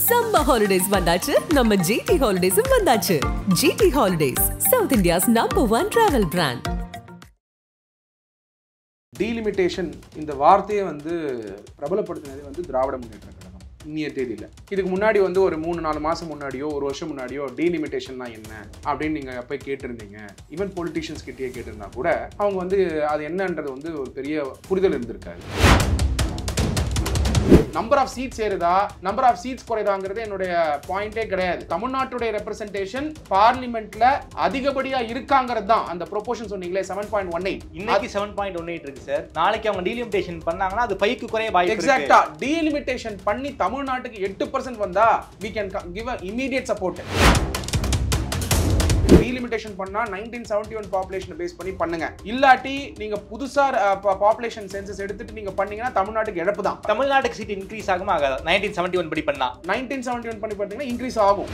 Summer holidays vandachu, நம்ம GT Holidays vandachu. GT Holidays, South India's #1 travel brand. Delimitation இந்த வார்த்தையை பிரபலப்படுத்தினது திராவிட முன்னேற்ற கழகம் இன்னிய தேதியில். இதுக்கு முன்னாடி ஒரு 3-4 மாதம் முன்னாடியோ ஒரு வருஷம் முன்னாடியோ டீலிமிட்டேஷன்னா என்ன அப்படின்னு நீங்கள் எப்போ கேட்டிருந்தீங்க. ஈவன் பொலிட்டிஷியன்ஸ் கிட்டேயே கேட்டிருந்தா கூட அவங்க அது என்னன்றது ஒரு பெரிய புரிதல் இருந்திருக்காது. நம்பர் ஆஃப் சீட்ஸ் ஏறுதா, நம்பர் ஆஃப் சீட்ஸ் குறைதாங்கிறது என்னுடைய பாயிண்டே கிடையாது. தமிழ்நாட்டுடைய ரெப்ரசன்டேஷன் பார்லிமெண்ட்ல அதிகப்படியா இருக்காங்கிறது தான். அந்த ப்ரொபோர்ஷன் சொன்னீங்களே 7.18, இன்னைக்கு 7.18 இருக்கு சார். நாளைக்கு அவங்க டீலிமிட்டேஷன் பண்ணாங்கன்னா அது பைக்கு குறைய வாய்ப்பு இருக்கு. எக்ஸாக்ட்டா டீலிமிட்டேஷன் பண்ணி தமிழ்நாட்டுக்கு 8% வந்தா we can give a immediate support. Delimitation பண்ணா 1971 பாப்புலேஷனை பேஸ் பண்ணி பண்ணுங்க. இல்லாட்டி நீங்க புதுசா பாப்புலேஷன் சென்சஸ் எடுத்துட்டு நீங்க பண்ணீங்கன்னா தமிழ்நாட்டுக்கு இழப்பு தான். தமிழ்நாட்டுக்கு சீட் இன்க்ரீஸ் ஆகுமா ஆகாதா? 1971 படி பண்ணா 1971 பண்ணி பார்த்தீங்கன்னா இன்க்ரீஸ் ஆகும்.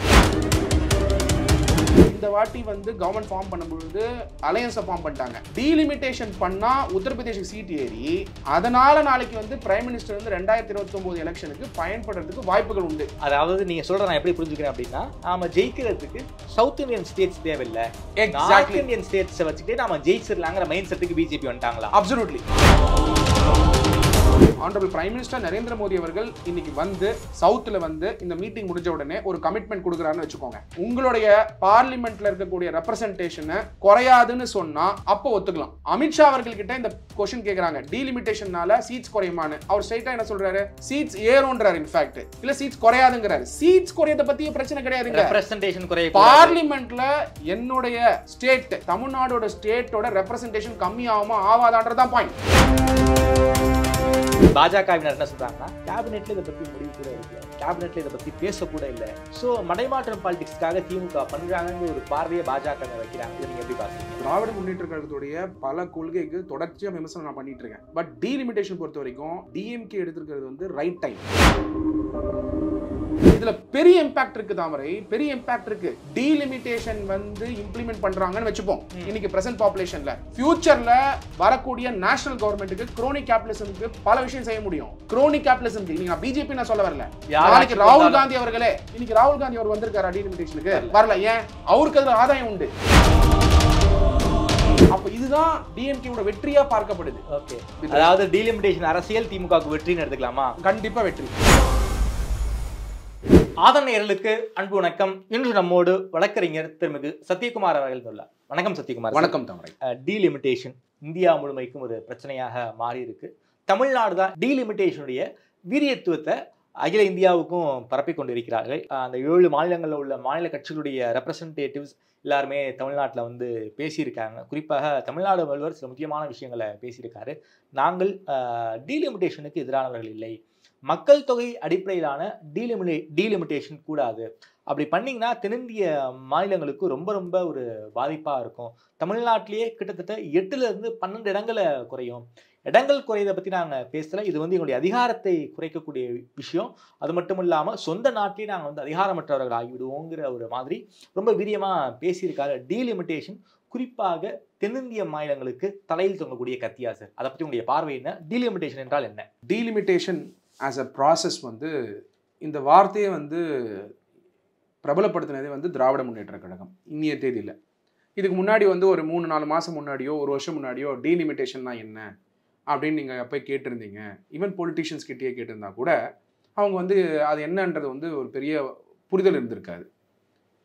இந்த வாட்டி கவர்மெண்ட் ஃபார்ம் பண்ணும்போது அலையன்ஸை ஃபார்ம் பண்ணிட்டாங்க. டீலிமிட்டேஷன் பண்ணா உத்தரப்பிரதேஷ் சீட் ஏறி அதனால நாளைக்கு பிரைம் மினிஸ்டர் 2029 எலெக்ஷனுக்கு பயன்படுறதுக்கு வாய்ப்புகள் உண்டு. அதாவது நீங்க சொல்ற நான் எப்படி புரிஞ்சுக்கிறேன் அப்படின்னா, நாம ஜெயிக்கிறதுக்கு சவுத் இந்தியன் ஸ்டேட்ஸ் தேவையில்லை, நார்த் இந்தியன் ஸ்டேட்ஸை வச்சுக்கிட்டே நாம ஜெயிச்சிடலாங்கிற மைண்ட் செட்டுக்கு பிஜேபி வந்துட்டாங்களா? Absolutely. Honourable prime minister Narendra Modi அவர்கள் இன்னைக்கு சவுத்துல இந்த மீட்டிங் முடிஞ்ச உடனே ஒரு கமிட்மெண்ட் கொடுக்குறாருன்னு வச்சுக்கோங்க. உங்களுடைய பார்லிமெண்ட்ல இருக்கக்கூடிய ரெப்ரசன்டேஷன் குறையாதுன்னு சொன்னா அப்போ ஒத்துக்கலாம். அமித்ஷா அவர்கள் கிட்ட இந்த क्वेश्चन கேக்குறாங்க, டீலிமிட்டேஷனால சீட்ஸ் குறையுமான்னு. அவர் ஸ்ட்ரைட்டா என்ன சொல்றாரு? சீட்ஸ் ஏறும்ன்றாரு. இன்ஃபேக்ட் இல்ல சீட்ஸ் குறையாதுங்கறாரு. சீட்ஸ் குறையத பத்தியே பிரச்சனை கிடையாதுங்க. ரெப்ரசன்டேஷன் குறைய பார்லிமெண்ட்ல என்னுடைய ஸ்டேட் தமிழ்நாடோட ஸ்டேட்டோட ரெப்ரசன்டேஷன் கம்மி ஆகுமா ஆவாதான்றதான் பாயிண்ட். பாஜகவினர் என்ன சொல்றாங்கன்னா, கேபினெட்ல இதை பத்தி முடிவு கூட இல்லை, கேபினெட்ல இதை பத்தி பேச கூட இல்லை. சோ மடைமாற்றம் பாலிடிக்ஸ்க்காக திமுக பண்றாங்கன்னு ஒரு பார்வையை பாஜக வைக்கிறாங்க. இதை நீங்க எப்படி பாக்குறீங்க? திராவிட முன்னேற்ற கழகத்துடைய பல கொள்கைக்கு தொடர்ச்சியா விமர்சனம் நான் பண்ணிட்டு இருக்கேன். பட் டீலிமிட்டேஷன் பொறுத்த வரைக்கும் டிஎம்கே எடுத்திருக்கிறது ரைட் டைம். இதுல பெரிய இம்பாக்ட் இருக்கு தாமரை, பெரிய இம்பாக்ட் இருக்கு. டீலிமிட்டேஷன் இம்ப்ளிமெண்ட் பண்றாங்கன்னு வெச்சுப்போம். இன்னைக்கு பிரசன்ட் பாப்புலேஷன்ல ஃபியூச்சர்ல வரக்கூடிய நேஷனல் கவர்மெண்ட்டுக்கு குரோனிக் கேபிட்டலிசம்க்கு பல விஷயம் செய்ய முடியும். குரோனிக் கேபிட்டலிசம்க்கு நீங்க பிஜேபி நான் சொல்ல வரல. நாளைக்கு ராகுல் காந்தி அவர்களே, இன்னைக்கு ராகுல் காந்தி அவர் வந்திருக்காரு டீலிமிட்டேஷனுக்கு வரல. ஏன்? அவருக்கு அதுல ஆதாயம் உண்டு. அப்ப இதுதான் டிஎம்கேவோட வெற்றியா பார்க்கப்படுது. ஓகே, அதாவது டீலிமிட்டேஷன் அரசியல் திமுகவுக்கு வெற்றின்னு எடுத்துக்கலாமா? கண்டிப்பா வெற்றி. ஆதரணையர்களுக்கு அன்பு வணக்கம். இன்று நம்மோடு வழக்கறிஞர் திருமிகு சத்யகுமார் அவர்கள் உள்ளார். வணக்கம் சத்யகுமார். வணக்கம் தாமரை. டீலிமிட்டேஷன் இந்தியா முழுமைக்கும் ஒரு பிரச்சனையாக மாறி இருக்கு. தமிழ்நாடு தான் டீலிமிட்டேஷனுடைய வீரியத்துவத்தை அகில இந்தியாவுக்கும் பரப்பி கொண்டிருக்கிறார்கள். அந்த 7 மாநிலங்களில் உள்ள மாநில கட்சிகளுடைய ரெப்ரசன்டேட்டிவ்ஸ் எல்லாருமே தமிழ்நாட்டில் பேசியிருக்காங்க. குறிப்பாக தமிழ்நாடு முதல்வர் சில முக்கியமான விஷயங்களை பேசியிருக்காரு. நாங்கள் டீலிமிட்டேஷனுக்கு எதிரானவர்கள் இல்லை, மக்கள் தொகை அடிப்படையிலான டீலிமிட்டேஷன் கூடாது, அப்படி பண்ணிங்கன்னா தென்னிந்திய மாநிலங்களுக்கு ரொம்ப ரொம்ப ஒரு பாதிப்பாக இருக்கும். தமிழ்நாட்டிலேயே கிட்டத்தட்ட 8லிருந்து 12 இடங்களை குறையும். இடங்கள் குறையதை பற்றி நாங்கள் பேசலை. இது எங்களுடைய அதிகாரத்தை குறைக்கக்கூடிய விஷயம். அது மட்டும் இல்லாமல் சொந்த நாட்டிலே நாங்கள் அதிகாரமற்றவர்கள் ஆகிவிடுவோங்கிற ஒரு மாதிரி ரொம்ப வீரியமாக பேசியிருக்காரு. டீலிமிட்டேஷன் குறிப்பாக தென்னிந்திய மாநிலங்களுக்கு தலையில் தொங்கக்கூடிய கத்தியா சார், அதை பற்றி உங்களுடைய பார்வை என்ன? டீலிமிட்டேஷன் என்றால் என்ன? டீலிமிட்டேஷன் ஆஸ் அ ப்ராசஸ் இந்த வார்த்தையை பிரபலப்படுத்தினதே திராவிட முன்னேற்ற கழகம் இன்னிய தேதியில். இதுக்கு முன்னாடி ஒரு 3-4 மாதம் முன்னாடியோ ஒரு வருஷம் முன்னாடியோ டீலிமிட்டேஷன்னா என்ன அப்படின்னு நீங்கள் எப்போ கேட்டிருந்தீங்க. ஈவன் பொலிட்டிஷியன்ஸ் கிட்டேயே கேட்டிருந்தா கூட அவங்க அது என்னன்றது ஒரு பெரிய புரிதல் இருந்திருக்காது.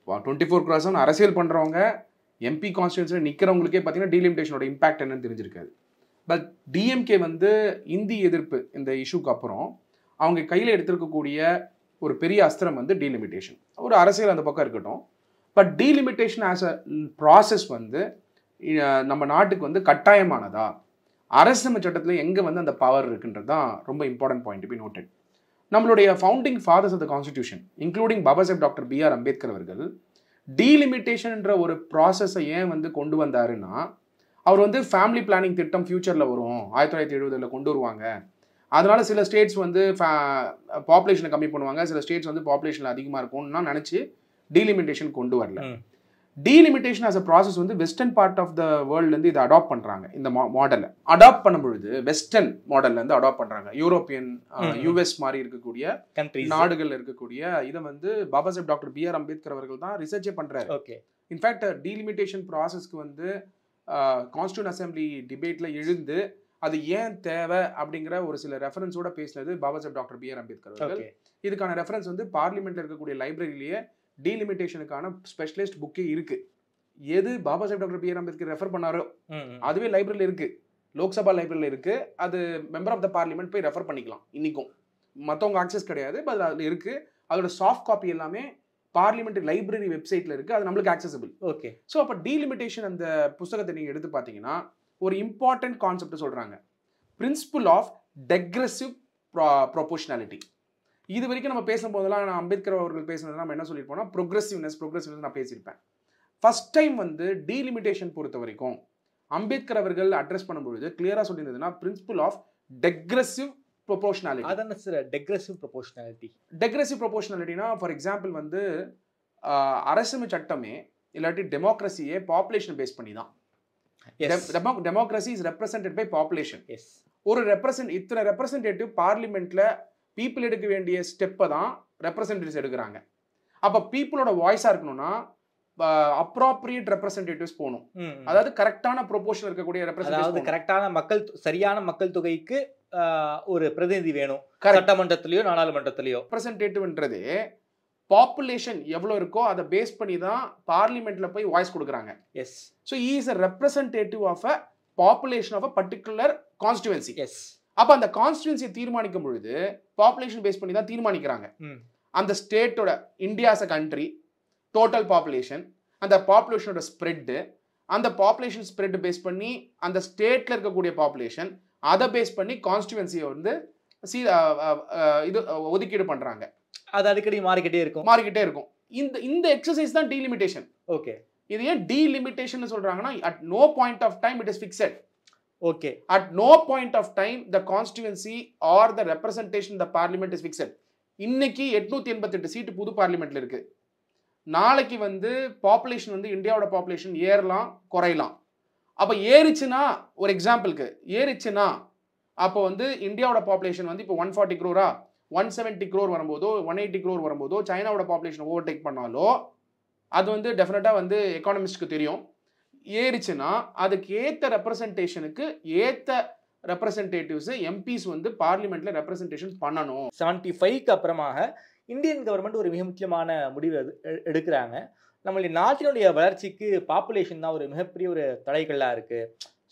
24/7 அரசியல் பண்ணுறவங்க எம்பி கான்ஸ்டியூன்சியில் நிற்கிறவங்களுக்கே பார்த்தீங்கன்னா டீலிமிட்டேஷனோட இம்பாக்ட் என்னன்னு தெரிஞ்சிருக்காது. பட் டிஎம்கே இந்தி எதிர்ப்பு இந்த இஷ்யூக்கு அப்புறம் அவங்க கையில் எடுத்திருக்கக்கூடிய ஒரு பெரிய அஸ்திரம் டீலிமிட்டேஷன். ஒரு அரசியல் அந்த பக்கம் இருக்கட்டும். But delimitation as a process நம்ம நாட்டுக்கு கட்டாயமானதா? அரசியலமைப்பு சட்டத்தில் எங்கே அந்த பவர் இருக்குன்றது தான் ரொம்ப இம்பார்ட்டன்ட் பாயிண்ட். Be noted. நம்மளுடைய founding fathers of the constitution including Baba Saheb doctor BR Ambedkar அவர்கள் டீலிமிட்டேஷன்ற ஒரு ப்ராசஸை ஏன் கொண்டு வந்தாருன்னா, அவர் ஃபேமிலி பிளானிங் திட்டம் ஃபியூச்சரில் வரும், 1970 கொண்டு வருவாங்க. அதனால சில ஸ்டேட்ஸ் பாப்புலேஷனை கம்மி பண்ணுவாங்க, சில ஸ்டேட்ஸ் பாப்புலேஷனில் அதிகமாக இருக்கும்னா நினச்சி டீலிமிட்டேஷன் கொண்டு வரல. டீலிமிட்டேஷன் ஆஸ் அ ப்ராசஸ் வந்து வெஸ்டர்ன் பார்ட் ஆஃப் த வேர்ல்ட்லேருந்து இதை அடாப்ட் பண்ணுறாங்க. இந்த மாடலை அடாப்ட் பண்ணும்பொழுது வெஸ்டர்ன் மாடல்லேருந்து அடாப்ட் பண்ணுறாங்க. யூரோப்பியன் யூஎஸ் மாதிரி இருக்கக்கூடிய நாடுகள் இருக்கக்கூடிய இதை வந்து பாபா சாஹேப் டாக்டர் B.R. அம்பேத்கர் அவர்கள் தான் ரிசர்ச்சே பண்ணுறாரு. ஓகே. இன்ஃபேக்ட் டீலிமிட்டேஷன் ப்ராசஸ்க்கு வந்து கான்ஸ்டியூண்ட் அசம்பிளி டிபேட்டில் எழுந்து அது ஏன் தேவை அப்படிங்கிற ஒரு சில ரெஃபரன்ஸோட பேசினது பாபா சாஹேப் டாக்டர் B.R. அம்பேத்கர் அவர்கள். இதுக்கான ரெஃபரன்ஸ் வந்து பார்லிமெண்ட்ல இருக்கக்கூடிய லைப்ரரியிலேயே டீலிமிட்டேஷனுக்கான ஸ்பெஷலிஸ்ட் புக்கே இருக்கு. எது Baba Saheb doctor B.R. Ambedkar refer பண்ணாரோ அதுவே லைப்ரரியில் இருக்கு, லோக்சபா லைப்ரரியில் இருக்கு. அது மெம்பர் ஆஃப் த பார்லிமெண்ட் போய் ரெஃபர் பண்ணிக்கலாம். இன்னைக்கும் மற்றவங்க ஆக்சஸ் கிடையாது, பட் அது இருக்கு. அதோட சாஃப்ட் காப்பி எல்லாமே பார்லிமெண்ட் லைப்ரரி வெப்சைட்ல இருக்கு, அது நம்மளுக்கு ஆக்சசபிள். ஓகே. ஸோ அப்போ டீலிமிட்டேஷன் அந்த புத்தகத்தை நீங்க எடுத்து பார்த்தீங்கன்னா ஒரு இம்பார்ட்டன்ட் கான்செப்ட் சொல்றாங்க, பிரின்சிபல் ஆஃப் டெக்ரெசிவ் ப்ரொபோர்ஷனாலிட்டி. இது வரைக்கும் நம்ம பேசும்போதெல்லாம் நான் அம்பேத்கர் அவர்கள் பேசுனது நம்ம என்ன சொல்லியிருப்போம்னா ப்ரோக்ரெசிவ்னஸ் நான் பேசியிருப்பேன். ஃபர்ஸ்ட் டைம் வந்து டீலிமிட்டேஷன் பொறுத்த வரைக்கும் அம்பேத்கர் அவர்கள் அட்ரஸ் பண்ணும்பொழுது கிளியரா சொல்லியிருந்ததுன்னா பிரின்சிபல் ஆஃப் டெக்ரெசிவ் ப்ரொபோர்ஷனாலிட்டி. அதான் சார் டெக்ரெசிவ் ப்ரொபோர்ஷனாலிட்டி. டெக்ரெசிவ் ப்ரொபோர்ஷனாலிட்டினா ஃபார் எக்ஸாம்பிள் வந்து அரசு சட்டமே இல்லாட்டி டெமோக்ரஸியே பாப்புலேஷன் பேஸ் பண்ணி தான். Democracy is represented by population. ஒரு இத்தனை ரெப்ரசன்டேட்டிவ் பார்லிமெண்ட்ல பீப்புள் எடுக்க வேண்டிய ஸ்டெப்பை தான் ரெப்ரசன்டேட்டிவ்ஸ் எடுக்கிறாங்க. அப்போ பீப்புளோட வாய்ஸாக இருக்கணும்னா அப்ராப்ரியேட் ரெப்ரசன்டேட்டிவ்ஸ் போகணும். அதாவது கரெக்டான ப்ரொபோர்ஷன் இருக்கக்கூடிய ரெப்ரசன்டேட்டிவ், கரெக்டான சரியான மக்கள் தொகைக்கு ஒரு பிரதிநிதி வேணும் சட்டமன்றத்திலயோ நாடாளுமன்றத்திலயோ. ரெப்ரசன்டேட்டிவ்ன்றது பாப்புலேஷன் எவ்வளோ இருக்கோ அதை பேஸ் பண்ணி தான் பார்லிமெண்ட்ல போய் வாய்ஸ் கொடுக்குறாங்க. Yes. So he is a representative of a population of a particular constituency. Yes. அப்போ அந்த கான்ஸ்டிடுவன்சியை தீர்மானிக்கும் பொழுது பாப்புலேஷன் பேஸ் பண்ணி தான் தீர்மானிக்கிறாங்க. அந்த ஸ்டேட்டோட India as a country total population, அந்த பாப்புலேஷனோட ஸ்ப்ரெட்டு, அந்த பாப்புலேஷன் ஸ்ப்ரெட் பேஸ் பண்ணி அந்த ஸ்டேட்ல இருக்கக்கூடிய பாப்புலேஷன், அதை பேஸ் பண்ணி கான்ஸ்டிடுவன்சியை வந்து இது ஒதுக்கீடு பண்றாங்க. அது அடிக்கடி மாறிக்கிட்டே இருக்கும். இந்த எக்ஸசைஸ் தான் டீலிமிட்டேஷன். ஓகே. இது ஏன் டீலிமிட்டேஷன் சொல்றாங்கன்னா at no point of time it is fixed. Okay. At no point of time the constituency or the representation in the parliament is fixed. இன்னைக்கு 888 சீட்டு புது பார்லிமெண்ட்ல இருக்கு. நாளைக்கு வந்து பாப்புலேஷன் வந்து இந்தியாவோட பாப்புலேஷன் ஏறலாம் குறையலாம். அப்ப ஏறிச்சுன்னா ஒரு எக்ஸாம்பிளுக்கு ஏறிச்சுன்னா அப்போ வந்து இந்தியாவோட பாப்புலேஷன் வந்து இப்போ 140 crore 170 crore வரும்போதோ 180 crore வரும்போதோ சைனாவோட பாப்புலேஷன் ஓவர்டேக் பண்ணாலோ அது வந்து டெஃபினட்டா வந்து எக்கானமிஸ்ட்க்கு தெரியும். ஏறிச்சுன்னா அதுக்கு ஏற்ற ரெப்ரசன்டேஷனுக்கு ஏற்ற ரெப்ரசன்டேட்டிவ்ஸ் எம்பிஸ் வந்து பார்லிமெண்ட்ல ரெப்ரசன்டேஷன் பண்ணணும். 75க்கு அப்புறமாக இந்தியன் கவர்மெண்ட் ஒரு மிக முக்கியமான முடிவு எடுக்கிறாங்க. நம்மளுடைய நாட்டினுடைய வளர்ச்சிக்கு பாப்புலேஷன் தான் ஒரு மிகப்பெரிய ஒரு தடைகளாக இருக்கு.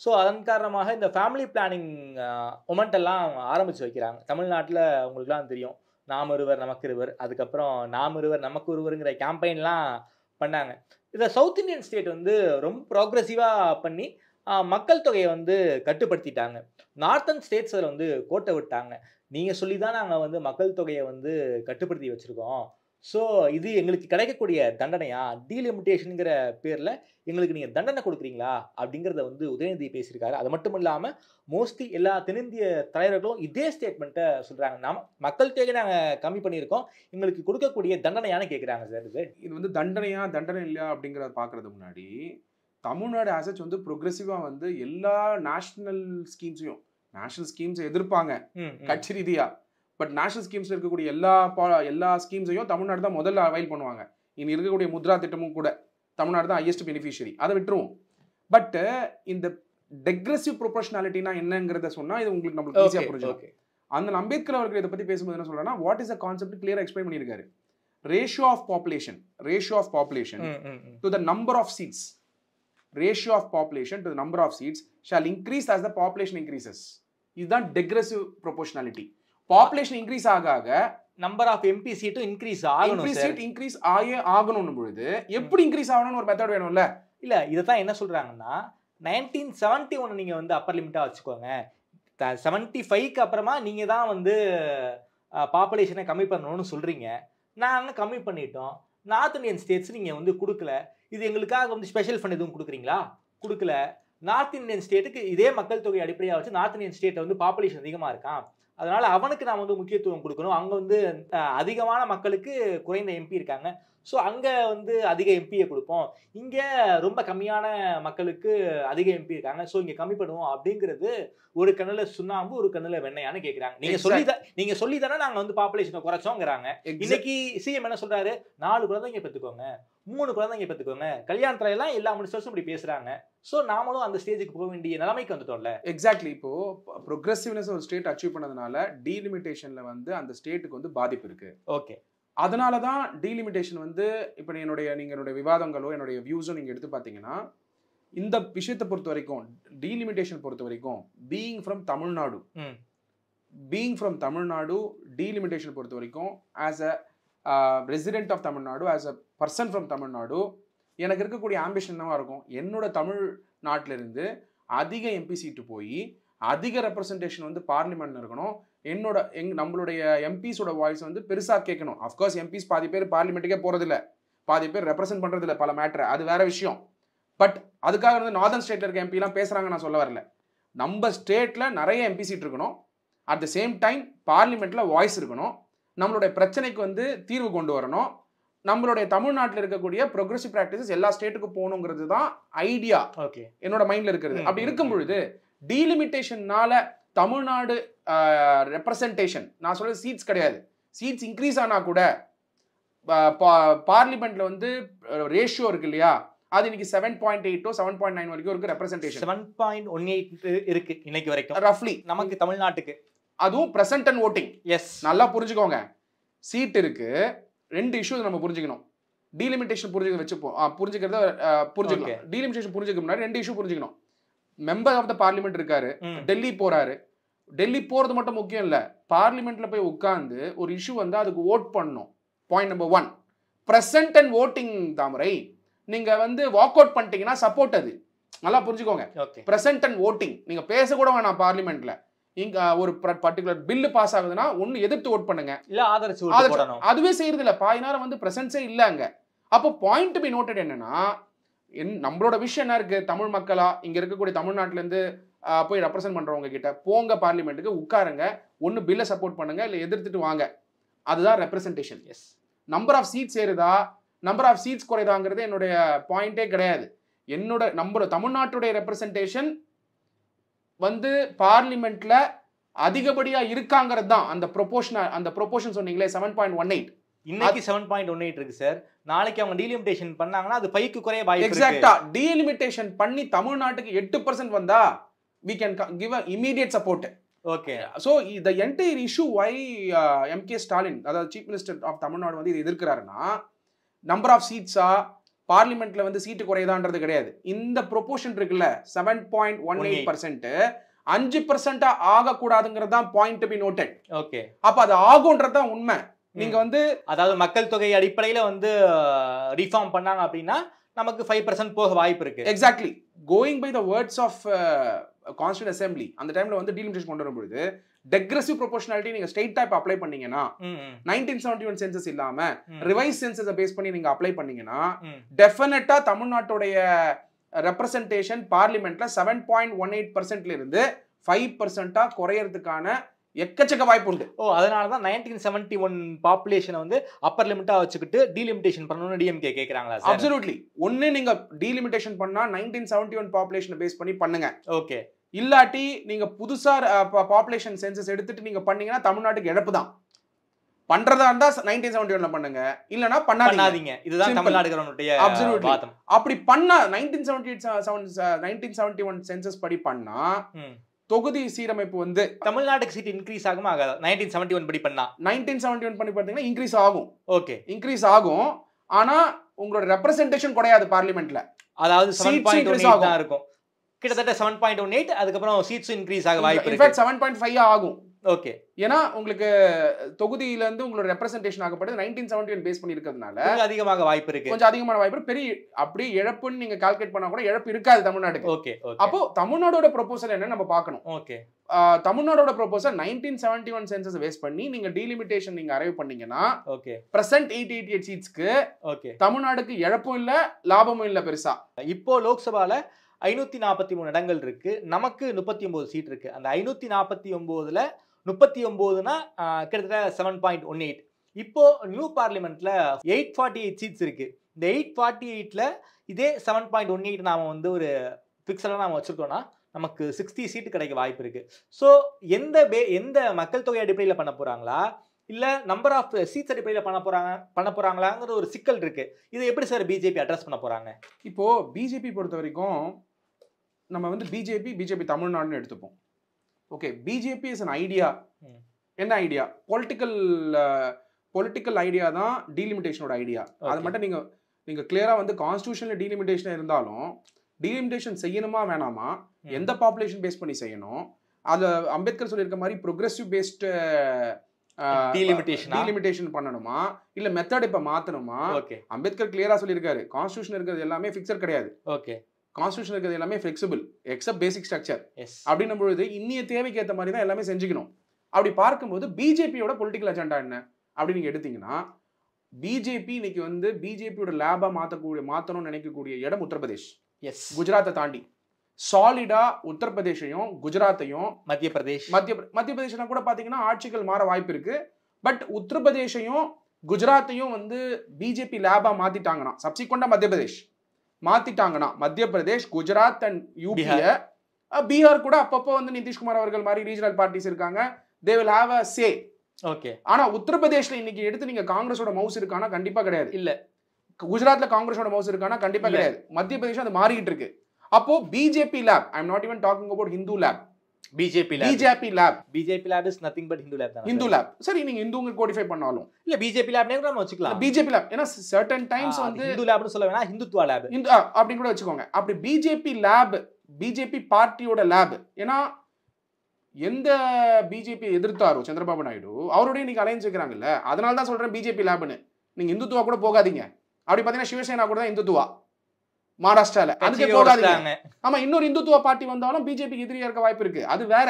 ஸோ அதன் காரணமாக இந்த ஃபேமிலி பிளானிங் மொமெண்ட் எல்லாம் ஆரம்பிச்சு வைக்கிறாங்க. தமிழ்நாட்டில் உங்களுக்குலாம் தெரியும், நாம் ஒருவர் நமக்கு இருவர், அதுக்கப்புறம் நாம் ஒருவர் நமக்கு ஒருவருங்கிற கேம்பெயின்லாம் பண்ணாங்க. இதை சவுத் இந்தியன் ஸ்டேட் வந்து ரொம்ப ப்ராக்ரெசிவாக பண்ணி மக்கள் தொகையை வந்து கட்டுப்படுத்திட்டாங்க. நார்த்தன் ஸ்டேட்ஸ் அதில் வந்து கோட்டை விட்டாங்க. நீங்கள் சொல்லி தான் நாங்கள் வந்து மக்கள் தொகையை வந்து கட்டுப்படுத்தி வச்சுருக்கோம். ஸோ இது எங்களுக்கு கிடைக்கக்கூடிய தண்டனையா, டீலிமிட்டேஷனுங்கிற பேரில் எங்களுக்கு நீங்கள் தண்டனை கொடுக்குறீங்களா அப்படிங்கிறத வந்து உதயநிதி பேசியிருக்காரு. அது மட்டும் இல்லாமல் மோஸ்ட்லி எல்லா தென்னிந்திய தலைவர்களும் இதே ஸ்டேட்மெண்ட்டை சொல்கிறாங்க. மக்கள் தொகையை நாங்கள் கம்மி பண்ணியிருக்கோம், எங்களுக்கு கொடுக்கக்கூடிய தண்டனையானு கேட்குறாங்க. சார் இது வந்து தண்டனை இல்லையா அப்படிங்கிறத பார்க்கறது முன்னாடி தமிழ்நாடு ஆசச் வந்து ப்ரோக்ரெசிவாக வந்து எல்லா நேஷனல் ஸ்கீம்ஸை எதிர்ப்பாங்க கட்சி ரீதியா. பட் நேஷனல் ஸ்கீம்ஸ் இருக்கக்கூடிய எல்லா ஸ்கீம்ஸையும் தமிழ்நாடு தான் முதல்ல அவைல் பண்ணுவாங்க. இனி இருக்கக்கூடிய முத்ரா திட்டமும் கூட தமிழ்நாடு தான் ஹையஸ்ட் பெனிஃபிஷியரி, அதை விட்டுருவோம். பட் இந்த டெக்ரெசிவ் ப்ரொபோர்ஷனாலிட்டினா என்னங்கிறத சொன்னா இது உங்களுக்கு நம்மளுக்கு ஈஸியாக புரிஞ்சுக்கும். அந்த அம்பேத்கர் அவர்கள் இதை பத்தி பேசும்போது என்ன சொல்றேன்னா, வாட் இஸ் அ கான்செப்ட் கிளியரா எக்ஸ்பிளைன் பண்ணியிருக்காரு. Ratio of population to the number of seats, ratio of population to the number of seats shall increase as the population increases. இதுதான் டெக்ரெசிவ் ப்ரொபோர்ஷனாலிட்டி. பாப்புலேஷன் இன்க்ரீஸ் ஆக number of MP சீட்டும் increase ஆகணும் பொழுது எப்படி increase ஆகணும்னு ஒரு method வேணும்ல. இல்ல இதைத்தான் என்ன சொல்றாங்கன்னா, 1971 நீங்க வந்து அப்பர் லிமிட்டா வச்சுக்கோங்க, 75க்கு அப்புறமா நீங்க தான் வந்து பாப்புலேஷனை கம்மி பண்ணணும்னு சொல்றீங்க. நாங்கள் கம்மி பண்ணிட்டோம், நார்த் இந்தியன் ஸ்டேட்ஸ் நீங்க வந்து கொடுக்கல, இது எங்களுக்காக வந்து ஸ்பெஷல் ஃபண்ட் எதுவும் கொடுக்குறீங்களா? கொடுக்கல. நார்த் இந்தியன் ஸ்டேட்டுக்கு இதே மக்கள் தொகை அடிப்படையாக வச்சு நார்த் இந்தியன் ஸ்டேட்டை வந்து பாப்புலேஷன் அதிகமாக இருக்கான், அதனால அவனுக்கு நாம் வந்து முக்கியத்துவம் கொடுக்கணும். அங்கே வந்து அதிகமான மக்களுக்கு குறைந்த எம்பி இருக்காங்க, ஸோ அங்கே வந்து அதிக எம்பியை கொடுப்போம், இங்கே ரொம்ப கம்மியான மக்களுக்கு அதிக எம்பி இருக்காங்க, ஸோ இங்கே கம்மி பண்ணுவோம் அப்படிங்கிறது ஒரு கண்ணில் சுண்ணாம்பு ஒரு கண்ணில் வெண்ணையான்னு கேட்குறாங்க. நீங்கள் சொல்லி தானே நாங்கள் வந்து பாப்புலேஷனை குறைச்சோங்கிறாங்க. இன்னைக்கு சிஎம் என்ன சொல்றாரு, 4 குழந்தைங்க பெற்றுக்கோங்க, 3 குழந்தைங்க பெற்றுக்கோங்க, கல்யாணத்துல எல்லாம் எல்லா மினிஸ்டர்ஸும் இப்படி பேசுறாங்க. ஸோ நாமளும் அந்த ஸ்டேஜுக்கு போக வேண்டிய நிலைமைக்கு வந்துட்டோம்ல. எக்ஸாக்ட்லி. இப்போ ப்ரோக்ரெசிவ்னஸ் ஒரு ஸ்டேட் அச்சீவ் பண்ணதுனால டீலிமிட்டேஷன்ல வந்து அந்த ஸ்டேட்டுக்கு வந்து பாதிப்பு இருக்கு. ஓகே, அதனால தான் டீலிமிட்டேஷன் வந்து இப்போ என்னுடைய விவாதங்களோ என்னுடைய வியூஸோ நீங்கள் எடுத்து பார்த்தீங்கன்னா, இந்த விஷயத்தை பொறுத்த வரைக்கும் டீலிமிட்டேஷன் பொறுத்த வரைக்கும் பீயிங் ஃப்ரம் தமிழ்நாடு டீலிமிட்டேஷன் பொறுத்த வரைக்கும் as a resident of Tamil Nadu, as a person from Tamil Nadu, எனக்கு இருக்கக்கூடிய ஆம்பிஷன் என்னவா இருக்கும், என்னோட தமிழ்நாட்டிலிருந்து அதிக எம்பி சீட்டு போய் அதிக ரெப்ரசன்டேஷன் வந்து பார்லிமெண்ட்ல இருக்கணும், நம்மளுடைய எம்பிஸோட வாய்ஸ் வந்து பெருசாக கேட்கணும். அஃப்கோர்ஸ் எம்பிஸ் பாதி பேர் பார்லிமெண்ட்டுக்கே போகிறதில்ல, பாதி பேர் ரெப்ரசென்ட் பண்ணுறதில்ல பல மேட்ரு, அது வேற விஷயம். பட் அதுக்காக வந்து நார்தர்ன் ஸ்டேட்டில் இருக்க எம்பிலாம் பேசுகிறாங்க நான் சொல்ல வரல. நம்ம ஸ்டேட்டில் நிறைய எம்பி சீட் இருக்கணும், அட் த சேம் டைம் பார்லிமெண்ட்டில் வாய்ஸ் இருக்கணும், நம்மளுடைய பிரச்சனைக்கு வந்து தீர்வு கொண்டு வரணும், நம்மளுடைய தமிழ்நாட்டில் இருக்கக்கூடிய ப்ரோக்ரெசிவ் ப்ராக்டிசஸ் எல்லா ஸ்டேட்டுக்கும் போகணுங்கிறது தான் ஐடியா என்னோட மைண்டில் இருக்கிறது. அப்படி இருக்கும் பொழுது டீலிமிட்டேஷன்னால தமிழ்நாடு ரெப்ரசன்டேஷன், நான் சொல்றது சீட்ஸ் கிடையாது, சீட்ஸ் இன்க்ரீஸ் ஆனா கூட பார்லிமெண்ட்ல வந்து ரேஷியோ இருக்கு இல்லையா, அது இன்னைக்கு 7.8 7.9 வரைக்கும் இருக்கு ரெப்ரசன்டேஷன். 7.18 இருக்கு இன்னைக்கு வரைக்கும் ரஃப்லி நமக்கு தமிழ்நாட்டுக்கு. அதுவும் பிரசன்ட் அண்ட் ஓட்டிங். எஸ், நல்லா புரிஞ்சுக்கோங்க. சீட் இருக்கு, 2 இஷ்யூஸ் நம்ம புரிஞ்சுக்கணும். டீலிமிட்டேஷன் புரிஞ்சுக்கலாம். டீலிமிட்டேஷன் புரிஞ்சுக்க முன்னாடி 2 இஷ்யூ புரிஞ்சுக்கணும். மெம்பர் ஆஃப் த பார்லிமெண்ட் இருக்காரு, டெல்லி போறாரு, டெல்லி போறது மட்டும் முக்கியம் இல்ல, பார்லிமெண்ட்ல போய் உட்கார்ந்து ஒரு இஷ்யூ வந்து அதுக்கு ஓட் பண்ணணும். Point number 1, present and voting. Thamarai, நீங்க வந்து வாக் அவுட் பண்ணிட்டீங்கன்னா சப்போர்ட், அது நல்லா புரிஞ்சுக்கோங்க. பிரசன்ட் அண்ட் ஓட்டிங், நீங்க பேச கூட வேணாம் பார்லிமெண்ட்ல. இங்க ஒரு பர்டிகுலர் பில்லு பாஸ் ஆகுதுன்னா ஒன்னு எதிர்த்து ஓட் பண்ணுங்க, இல்ல ஆதரிச்சு. அதுவே செய்யறது இல்ல, பாதி நேரம் வந்து பிரசன்ஸே இல்ல அங்க. அப்போ பாயிண்ட் டு பி நோட்டட் என்னன்னா, நம்மளோட விஷயம் என்ன இருக்கு, தமிழ் மக்களா இங்க இருக்கக்கூடிய தமிழ்நாட்டுல இருந்து போய் ரெப்ரசென்ட் பண்றவங்க கிட்ட போங்க, பார்லிமெண்ட்டுக்கு உட்காருங்க, ஒன்னு பில்லை சப்போர்ட் பண்ணுங்க, இல்ல எதிர்த்துட்டு வாங்க. அதுதான் representation. Yes, number of seats ஏறுதா நம்பர் ஆஃப் சீட்ஸ் குறைதாங்கிறது என்னுடைய பாயிண்டே கிடையாது. நம்ம தமிழ்நாட்டுடைய ரெப்ரசன்டேஷன் வந்து பார்லிமெண்ட்ல அதிகப்படியா இருக்காங்கிறது தான் அந்த ப்ரொபோர்ஷன் சொன்னீங்களே 7.18. இன்னைக்கு 7.18 இருக்கு சார். நாளைக்கு அவங்க டீலிமிட்டேஷன் பண்ணாங்கன்னா அது 5க்கு குறைய வாய்ப்பு இருக்கு. எக்ஸாக்ட்டா டீலிமிட்டேஷன் பண்ணி தமிழ்நாட்டுக்கு 8% வந்தா we can give a immediate support. Okay, so the entire issue why MK Stalin, அதாவது சீஃப் மினிஸ்டர் ஆஃப் தமிழ்நாடு வந்து இது எதிர்க்கிறாருன்னா, நம்பர் ஆஃப் சீட்ஸா பார்லிமெண்ட்ல வந்து சீட்டு குறையதான்றது கிடையாது. இந்த ப்ரொபோர்ஷன் இருக்குல்ல 7.18%, 5% ஆகக்கூடாதுங்கிறது தான் point to be noted. Okay, அப்ப அது ஆகும்ன்றது தான் உண்மை. நீங்க வந்து அதாவது மக்கள் தொகை அடிப்படையில வந்து ரிஃபார்ம் பண்ணாங்க அப்படின்னா நமக்கு 5% போக வாய்ப்பு இருக்கு. Exactly, going by the words of constituent assembly அந்த டைம்ல வந்து டீலிமிட்டேஷன் கொண்டு வரும்போது டெக்ரெசிவ் ப்ரொபோர்ஷனாலிட்டி நீங்க ஸ்டேட் டைப் அப்ளை பண்ணீங்கன்னா 1971 சென்சஸ் இல்லாம ரிவைஸ் சென்சஸை பேஸ் பண்ணி நீங்க அப்ளை பண்ணீங்கன்னா டெஃபினட்டா தமிழ்நாட்டுடைய ரெப்ரசன்டேஷன் பார்லிமெண்ட்ல 7.18% இருந்து 5% குறையறதுக்கான எக்கச்சக்க வாய்ப்பு உண்டு. அதனாலதான் 1971 பாப்புலேஷனை வந்து அப்பர் லிமிட்டா வச்சுக்கிட்டு டீலிமிட்டேஷன் பண்ணணும்னு டிஎம்கே கேக்குறாங்களா? அப்சல்யூட்லி. ஒன்னு நீங்க டீலிமிட்டேஷன் பண்ணா 1971 பாப்புலேஷனை பேஸ் பண்ணி பண்ணுங்க. ஓகே, இல்லாட்டி நீங்க புதுசா பாப்புலேஷன் சென்சஸ் எடுத்துட்டு நீங்க பண்ணீங்கன்னா தமிழ்நாட்டுக்கு இழப்பு தான். பண்றதா இருந்தா 1971ல பண்ணுங்க, இல்லனா பண்ணாதீங்க. இதுதான் தமிழ்நாடு கவர்மெண்ட்டுடைய வாதம். அப்படி பண்ணா 1971 சென்சஸ் படி பண்ணா தொகுதி சீரமைப்பு வந்து தமிழ்நாட்டுக்கு சீட் இன்க்ரீஸ் ஆகுமா ஆகாதா? 1971 படி பண்ணா 1971 பண்ணி பார்த்தீங்கன்னா இன்க்ரீஸ் ஆகும். ஓகே, இன்க்ரீஸ் ஆகும். ஆனா உங்களோட ரெப்ரசன்டேஷன் குறையாது பார்லிமெண்ட்ல. அதாவது 7.18 தான் இருக்கும், கிட்டத்தட்ட 7.18. அதுக்கப்புறம் சீட்ஸ் இன்க்ரீஸ் ஆக வாய்ப்பு இருக்கு. இன்ஃபேக்ட் 7.5 ஆகும். ஓகே, ஏன்னா உங்களுக்கு தொகுதியில இருந்து உங்களோட ரெப்ரசன்டேஷன் ஆகப்பட்டது 1971 பேஸ் பண்ணி இருக்கிறதுனால அதிகமாக வாய்ப்பு இருக்கு, கொஞ்சம் அதிகமான வாய்ப்பு. பெரிய அப்படி இழப்புன்னு நீங்க கால்குலேட் பண்ணா கூட இழப்பு இருக்காது தமிழ்நாட்டுக்கு. ஓகே, அப்போ தமிழ்நாடோட ப்ரொபோசல் என்ன நம்ம பார்க்கணும். ஓகே, தமிழ்நாடோட ப்ரொபோசல் 1971 சென்சஸ் பேஸ் பண்ணி நீங்க டீலிமிட்டேஷன் நீங்க அரைவ் பண்ணீங்கன்னா ஓகே பிரசன்ட் 888 சீட்ஸ்க்கு ஓகே தமிழ்நாட்டுக்கு இழப்பும் இல்ல லாபமும் இல்ல பெருசா. இப்போ லோக்சபால 543 இடங்கள் இருக்கு, நமக்கு 39 சீட் இருக்கு. அந்த 549ல 39னா கிட்டத்தட்ட 7.18. இப்போ நியூ பார்லிமெண்ட்ல 848 சீட்ஸ் இருக்கு. இந்த 848ல இதே 7.18 நாம வந்து ஒரு பிக்சலா நாம வச்சிருக்கோம்னா நமக்கு 60 சீட் கிடைக்க வாய்ப்பு இருக்கு. ஸோ எந்த மக்கள் தொகை அடிப்படையில் பண்ண போறாங்களா இல்ல நம்பர் ஆஃப் சீட்ஸ் அடிப்படையில் பண்ண போறாங்களாங்கிற ஒரு சிக்கல் இருக்கு. இதை எப்படி சார் பிஜேபி அட்ரஸ் பண்ண போறாங்க? இப்போ பிஜேபி பொறுத்த வரைக்கும் நம்ம வந்து பிஜேபி தமிழ்நாடுன்னு எடுத்துப்போம். Okay, BJP is an idea. என்ன ஐடியா? பொலிட்டிக்கல் ஐடியா தான் டீலிமிட்டேஷனோட ஐடியா. அது மட்டும் நீங்க கிளியரா வந்து கான்ஸ்டிடியூஷன்ல டீலிமிட்டேஷன் இருந்தாலும் டீலிமிட்டேஷன் செய்யணுமா வேணாமா, எந்த பாப்புலேஷன் பேஸ் பண்ணி செய்யணும், அது அம்பேத்கர் சொல்லியிருக்க மாதிரி ப்ரோக்ரெசிவ் பேஸ்டு டீலிமிட்டேஷன் பண்ணணுமா இல்ல மெத்தட் இப்ப மாத்தணுமா? அம்பேத்கர் கிளியரா சொல்லியிருக்காரு, கான்ஸ்டிடியூஷன் இருக்கிறது எல்லாமே ஃபிக்ஸட் கிடையாது. ஓகே, கான்ஸ்டிடியூஷன் இருக்கிறது எல்லாமே ஃபிளெக்சிபிள் எக்ஸப்ட் பேசிக் ஸ்ட்ரக்சர். அப்படின்னும் பொழுது இன்னிய தேவைக்கு ஏற்ற மாதிரி தான் எல்லாமே செஞ்சுக்கணும். அப்படி பார்க்கும்போது பிஜேபியோட பொலிட்டிக்கல் அஜெண்டா என்ன அப்படின்னு நீங்க எடுத்தீங்கன்னா, பிஜேபி இன்னைக்கு வந்து பிஜேபியோட லேபா மாத்தணும்னு நினைக்கக்கூடிய இடம் உத்தரப்பிரதேஷ். குஜராத்தை தாண்டி சாலிடா உத்தரப்பிரதேசையும் குஜராத்தையும் மத்திய பிரதேசம் கூட பாத்தீங்கன்னா ஆட்சிகள் மாற வாய்ப்பு இருக்கு. பட் உத்தரப்பிரதேசையும் குஜராத்தையும் வந்து பிஜேபி லேபா மாத்திட்டாங்கன்னா, சப்சிக்வெண்டா மத்திய பிரதேஷ் குஜராத் அண்ட் யூபிய, பீகார் கூட அப்பப்போ வந்து நிதிஷ்குமார் அவர்கள் மாதிரி ரீஜனல் பார்ட்டிஸ் இருக்காங்க, they will have a say. Okay, ஆனா உத்தரப்பிரதேஷ்ல இன்னைக்கு எடுத்து நீங்க காங்கிரஸோட மவுஸ் இருக்கானா? கண்டிப்பா கிடையாது. இல்ல, குஜராத்ல காங்கிரஸோட மவுஸ் இருக்கானா? கண்டிப்பா கிடையாது. மத்திய பிரதேசம் அது மாறிக்கிட்டு இருக்கு. அப்போ BJP lab, I am not even talking about Hindu lab, BJP lab is nothing but Hindu lab. சரி, நீங்க ஹிந்துங்க கோடிஃபை பண்ணாலும் இல்ல பிஜேபி லேப்னே கூட நம்ம வச்சுக்கலாம். பிஜேபி லேப் ஏன்னா சர்டன் டைம்ஸ் வந்து ஹிந்து லேப்னு சொல்ல வேணா, ஹிந்துத்வா லேப் அப்படி கூட வச்சுக்கோங்க. அப்படி பிஜேபி லேப், பிஜேபி பார்ட்டியோட லேப். ஏன்னா எந்த பிஜேபி எதிர்த்தாரோ சந்திரபாபு நாயுடு அவருடைய நீங்க அலைன்ஸ் வைக்கிறாங்கல்ல, அதனால தான் சொல்றேன் பிஜேபி லேப்னு. நீங்க இந்துத்துவா கூட போகாதீங்க. அப்படி பாத்தீங்கன்னா சிவசேனா கூட தான் இந்துத்துவா மகாராஷ்டிரால, அதுக்கு போகாதீங்க. ஆமா, இன்னொரு இந்துத்துவ பார்ட்டி வந்தாலும் பிஜேபிக்கு எதிரியா இருக்க வாய்ப்பு இருக்கு. அது வேற.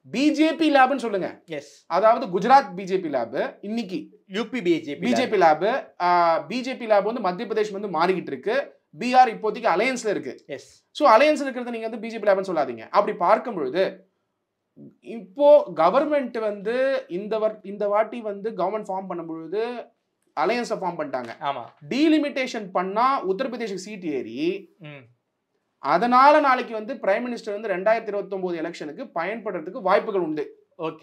பிஜேபி லேப்னு சொல்லுங்க. அதாவது குஜராத் பிஜேபி லேப், இன்னைக்கு UP BJP lab, BJP lab வந்து மத்திய பிரதேஷ் வந்து மாறிக்கிட்டு இருக்கு. பீகார் இப்போதைக்கு அலையன்ஸ்ல இருக்கு. சோ அலையன்ஸ்ல இருக்கிறது நீங்க வந்து பிஜேபி லேப்னு சொல்லாதீங்க. அப்படி பார்க்கும் பொழுது இப்போ கவர்மெண்ட் வந்து இந்த வாட்டி வந்து கவர்மெண்ட் ஃபார்ம் பண்ணும் பொழுது அலையன்ஸ் ஃபார்ம் பண்ணிட்டாங்க. ஆமா, டீலிமிட்டேஷன் பண்ணா உத்தரப்பிரதேஷ் சீட் ஏறி, அதனால நாளைக்கு வந்து பிரைம் மினிஸ்டர் வந்து 2029 எலெக்ஷனுக்கு பயன்படுறதுக்கு வாய்ப்புகள் உண்டு.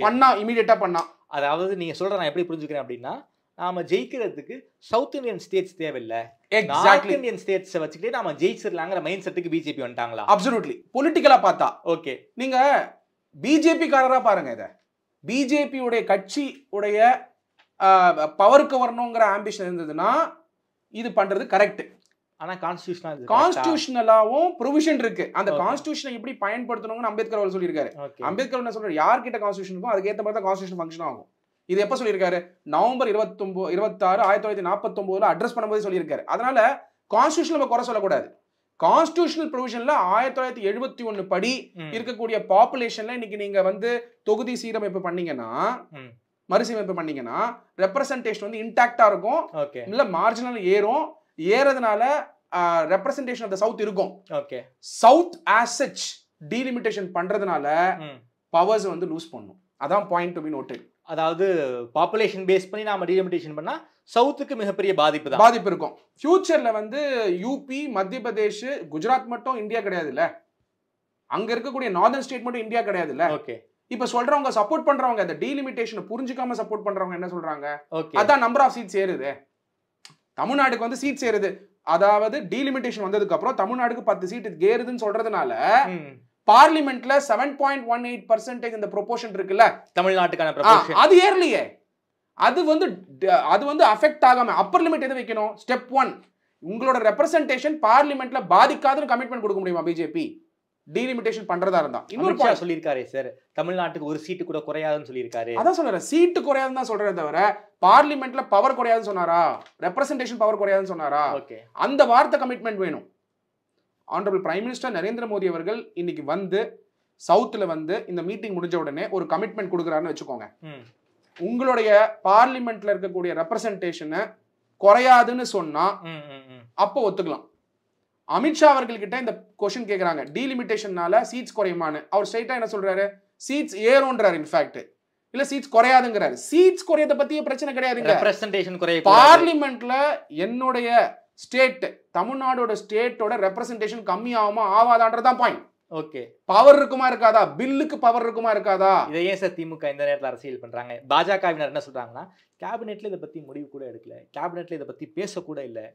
பண்ணா இமிடியேட்டா பண்ணா. அதாவது நீங்க சொல்ற நான் எப்படி புரிஞ்சுக்கிறேன் அப்படின்னா, நாம ஜெயிக்கிறதுக்கு சவுத் இந்தியன் ஸ்டேட்ஸ் தேவையில்லை, நார்த் இந்தியன் ஸ்டேட்ஸ் வச்சுக்கிட்டே நாம ஜெயிச்சிடலாங்கிற மைண்ட் செட்டுக்கு பிஜேபி வந்துட்டாங்களா? அப்சல்யூட்லி. பொலிட்டிக்கலா பார்த்தா ஓகே. நீங்க பிஜேபி காரரா பாருங்க, இத பிஜேபி உடைய கட்சி உடைய பவருக்கு வரணுங்கிற ஆம்பிஷன் இருந்ததுன்னா இது பண்றது கரெக்ட். ஆனா கான்ஸ்டிடியூஷனலாவும் ப்ரொவிஷன் இருக்கு. அந்த கான்ஸ்டிடியூஷனை எப்படி பயன்படுத்தணும்னு அம்பேத்கர் அவர் சொல்லியிருக்காரு. அம்பேத்கர் என்ன சொல்றாரு, யார்கிட்ட கான்ஸ்டிடியூஷன் அதுக்கு ஏற்ற மாதிரி தான் கான்ஸ்டிடியூஷன் ஃபங்க்ஷன் ஆகும். இது எப்ப சொல்லியிருக்காரு? நவம்பர் 26 1949 அட்ரஸ் பண்ணும்போது சொல்லியிருக்காரு. அதனால கான்ஸ்டிடியூஷன் நம்ம குறை சொல்லக்கூடாது. கான்ஸ்டிடியூஷனல் ப்ரொவிஷன்ல 1971 படி இருக்கக்கூடிய பாப்புலேஷன்ல இன்னைக்கு நீங்க வந்து தொகுதி சீரமைப்பு பண்ணீங்கன்னா, மறுசீரமைப்பு பண்ணீங்கன்னா ரெப்ரசன்டேஷன் வந்து இன்டாக்டா இருக்கும். இல்ல மார்ஜினல் ஏறதுனால ரெப்ரசன்டேஷன் ஆஃப் தி சவுத் இருக்கும். Okay, south as such delimitation பண்றதுனால பவர்ஸ் வந்து லூஸ் பண்ணும். அதான் பாயிண்ட் டு பி நோட்டட். அதாவது பாப்புலேஷன் பேஸ் பண்ணி நாம டீலிமிட்டேஷன் பண்ணா சவுத்துக்கு மிகப்பெரிய பாதிப்பு இருக்கும். ஃபியூச்சர்ல வந்து யூபி, மத்திய பிரதேஷ், குஜராத் மட்டும் இந்தியா கிடையாது இல்ல, அங்க இருக்கக்கூடிய நார்தர்ன் ஸ்டேட் மட்டும் இந்தியா கிடையாது இல்ல. ஓகே, இப்ப சொல்றவங்க சப்போர்ட் பண்றவங்க இந்த டீலிமிட்டேஷன் புரிஞ்சுக்காம சப்போர்ட் பண்றவங்க என்ன சொல்றாங்க? அதான் நம்பர் ஆஃப் சீட்ஸ் ஏறுது, தமிழ்நாடுக்கு வந்து சீட்ஸ் ஏறுது. அதாவது டீலிமிட்டேஷன் வந்ததுக்கு அப்புறம் தமிழ்நாடுக்கு 10 சீட் ஏறுதுன்னு சொல்றதுனால பார்லிமெண்ட்ல 7.18% இந்த ப்ரொபோர்ஷன் இருக்குல்ல தமிழ்நாட்டுக்கான ப்ரொபோர்ஷன், அது ஏறலையே. அது வந்து அஃபெக்ட் ஆகாம அப்பர் லிமிட் எது வைக்கணும்? ஸ்டெப் 1 உங்களோட ரெப்ரசன்டேஷன் பார்லிமெண்ட்ல பாதிக்காதுன்னு கமிட்மெண்ட் கொடுக்க முடியுமா பிஜேபி? டீலிமிட்டேஷன் பண்றதா இருந்தா இன்னொரு சொல்லியிருக்காரு சார், தமிழ்நாட்டுக்கு ஒரு சீட்டு கூட குறையாதுன்னு சொல்லியிருக்காரு. அதான் சொல்றேன், சீட்டு குறையாதுன்னு தான் சொல்றேன் தவிர பார்லிமெண்ட்ல பவர் குறையாதுன்னு சொன்னாரா? ரெப்ரசன்டேஷன் பவர் குறையாதுன்னு சொன்னாரா? அந்த வார்த்தை கமிட்மெண்ட் வேணும். Honourable prime minister Narendra Modi அவர்கள் இன்னைக்கு வந்து சவுத்துல வந்து இந்த மீட்டிங் முடிஞ்ச உடனே ஒரு கமிட்மெண்ட் கொடுக்குறாருன்னு வச்சுக்கோங்க. உங்களுடைய பார்லிமெண்ட்ல இருக்கக்கூடிய ரெப்ரசன்டேஷனை குறையாதுன்னு சொன்னா அப்போ ஒத்துக்கலாம். அமித்ஷா அவர்கள்கிட்ட இந்த கொஸ்டின் கேட்கறாங்க, டீலிமிட்டேஷன்னால சீட்ஸ் குறையுமான்னு. அவர் ஸ்ட்ரைட்டா என்ன சொல்றாரு? சீட்ஸ் ஏறும்ன்றாரு. இன்ஃபேக்ட் இல்ல சீட்ஸ் குறையாதுங்கிறாரு. சீட்ஸ் குறையத பத்தியே பிரச்சனை கிடையாதுங்க. ரெப்ரசன்டேஷன் குறைய பார்லிமெண்ட்ல என்னுடைய ஸ்டேட் தமிழ்நாடோட ஸ்டேட்டோட ரெப்ரசன்டேஷன் கம்மி ஆகுமா ஆவாதான்றதான் பாயிண்ட். ஓகே, பவர் இருக்குமா இருக்காதா, பில்லுக்கு பவர் இருக்குமா இருக்காதா? இதை ஏன் சார் திமுக இந்த நேரத்தில் அரசியல் பண்றாங்க? பாஜகவினர் என்ன சொல்றாங்கன்னா, கேபினெட்ல இதை பத்தி முடிவு கூட எடுக்கல, கேபினெட்ல இதை பத்தி பேசக்கூட இல்லை,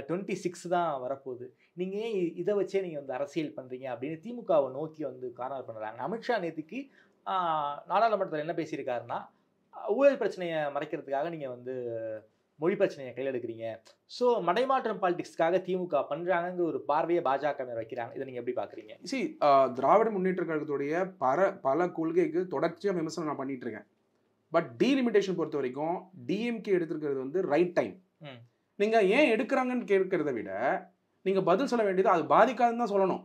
26 தான் வரப்போகுது, நீங்க ஏன் இதை வச்சே நீங்க வந்து அரசியல் பண்றீங்க அப்படின்னு திமுகவை நோக்கி வந்து கார்னர் பண்றாங்க. அமித்ஷா நேற்றுக்கு நாடாளுமன்றத்தில் என்ன பேசியிருக்காருன்னா, ஊழல் பிரச்சனையை மறைக்கிறதுக்காக நீங்க வந்து மொழி பிரச்சனையை கையில் எடுக்கிறீங்க, ஸோ மடைமாற்றம் பாலிடிக்ஸ்க்காக திமுக பண்றாங்கிற ஒரு பார்வையை பாஜக வைக்கிறாங்க. இதை நீங்க எப்படி பாக்குறீங்க? திராவிட முன்னேற்ற கழகத்துடைய பல கொள்கைக்கு தொடர்ச்சியா விமர்சனம் நான் பண்ணிட்டு இருக்கேன். பட் டீலிமிட்டேஷன் பொறுத்த வரைக்கும் டிஎம்கே எடுத்துக்கிறது வந்து ரைட் டைம். நீங்க ஏன் எடுக்கிறாங்கன்னு கேட்கறத விட நீங்க பதில் சொல்ல வேண்டியது அது பாதிக்காதுன்னு தான் சொல்லணும்.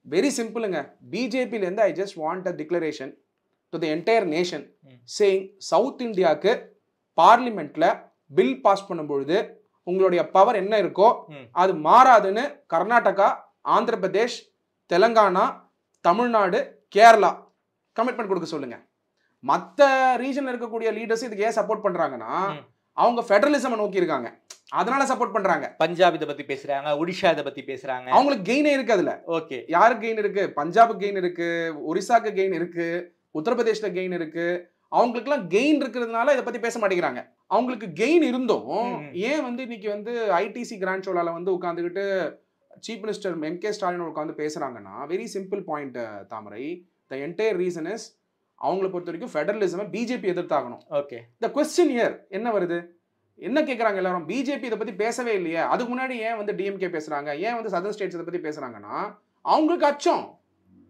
வெரி சிம்பிளுங்க. பிஜேபியில இருந்து I just want a declaration to the entire nation saying south இந்தியாவுக்கு பார்லிமெண்ட்ல பில் பாஸ் பண்ணும்பொழுது உங்களுடைய பவர் என்ன இருக்கோ அது மாறாதுன்னு கர்நாடகா, ஆந்திர பிரதேஷ், தெலுங்கானா, தமிழ்நாடு, கேரளா கமிட்மெண்ட் கொடுக்க சொல்லுங்க. மற்ற ரீஜன்ல இருக்கக்கூடிய லீடர்ஸ் இதுக்கு ஏன் சப்போர்ட் பண்றாங்கன்னா அவங்க ஃபெடரலிசம் நோக்கி இருக்காங்க, அதனால சப்போர்ட் பண்றாங்க. பஞ்சாப் இதை பத்தி பேசுறாங்க, ஒடிஷா இதை பத்தி பேசுறாங்க. அவங்களுக்கு கெயினே இருக்கு அதுல. ஓகே, யாருக்கு கெயின் இருக்கு? பஞ்சாபுக்கு கெயின் இருக்கு, ஒரிசாக்கு கெயின் இருக்கு, உத்தரப்பிரதேஷ்ல கெயின் இருக்கு. அவங்களுக்கு எல்லாம் கெயின் இருக்கிறதுனால இதை பத்தி பேச மாட்டேங்கிறாங்க. அவங்களுக்கு கெயின் இருந்தும் ஏன் வந்து இன்னைக்கு வந்து ஐடிசி கிராண்ட் ஷோலால வந்து உட்காந்துக்கிட்டு சீஃப் மினிஸ்டர் எம்.கே. ஸ்டாலின் உட்காந்து பேசுறாங்கன்னா very simple point Thamarai. The entire reason is அவங்களை பொறுத்த வரைக்கும் ஃபெடரலிசம் பிஜேபி எதிர்த்தாகணும். ஓகே, த கொஸ்டின் ஹியர் என்ன வருது, என்ன கேட்குறாங்க எல்லாரும், பிஜேபி இதை பத்தி பேசவே இல்லையே, அதுக்கு முன்னாடி ஏன் வந்து டிஎம்கே பேசுறாங்க, ஏன் வந்து சதர்ன் ஸ்டேட்ஸ் இதை பத்தி பேசுறாங்கன்னா அவங்களுக்கு அச்சம்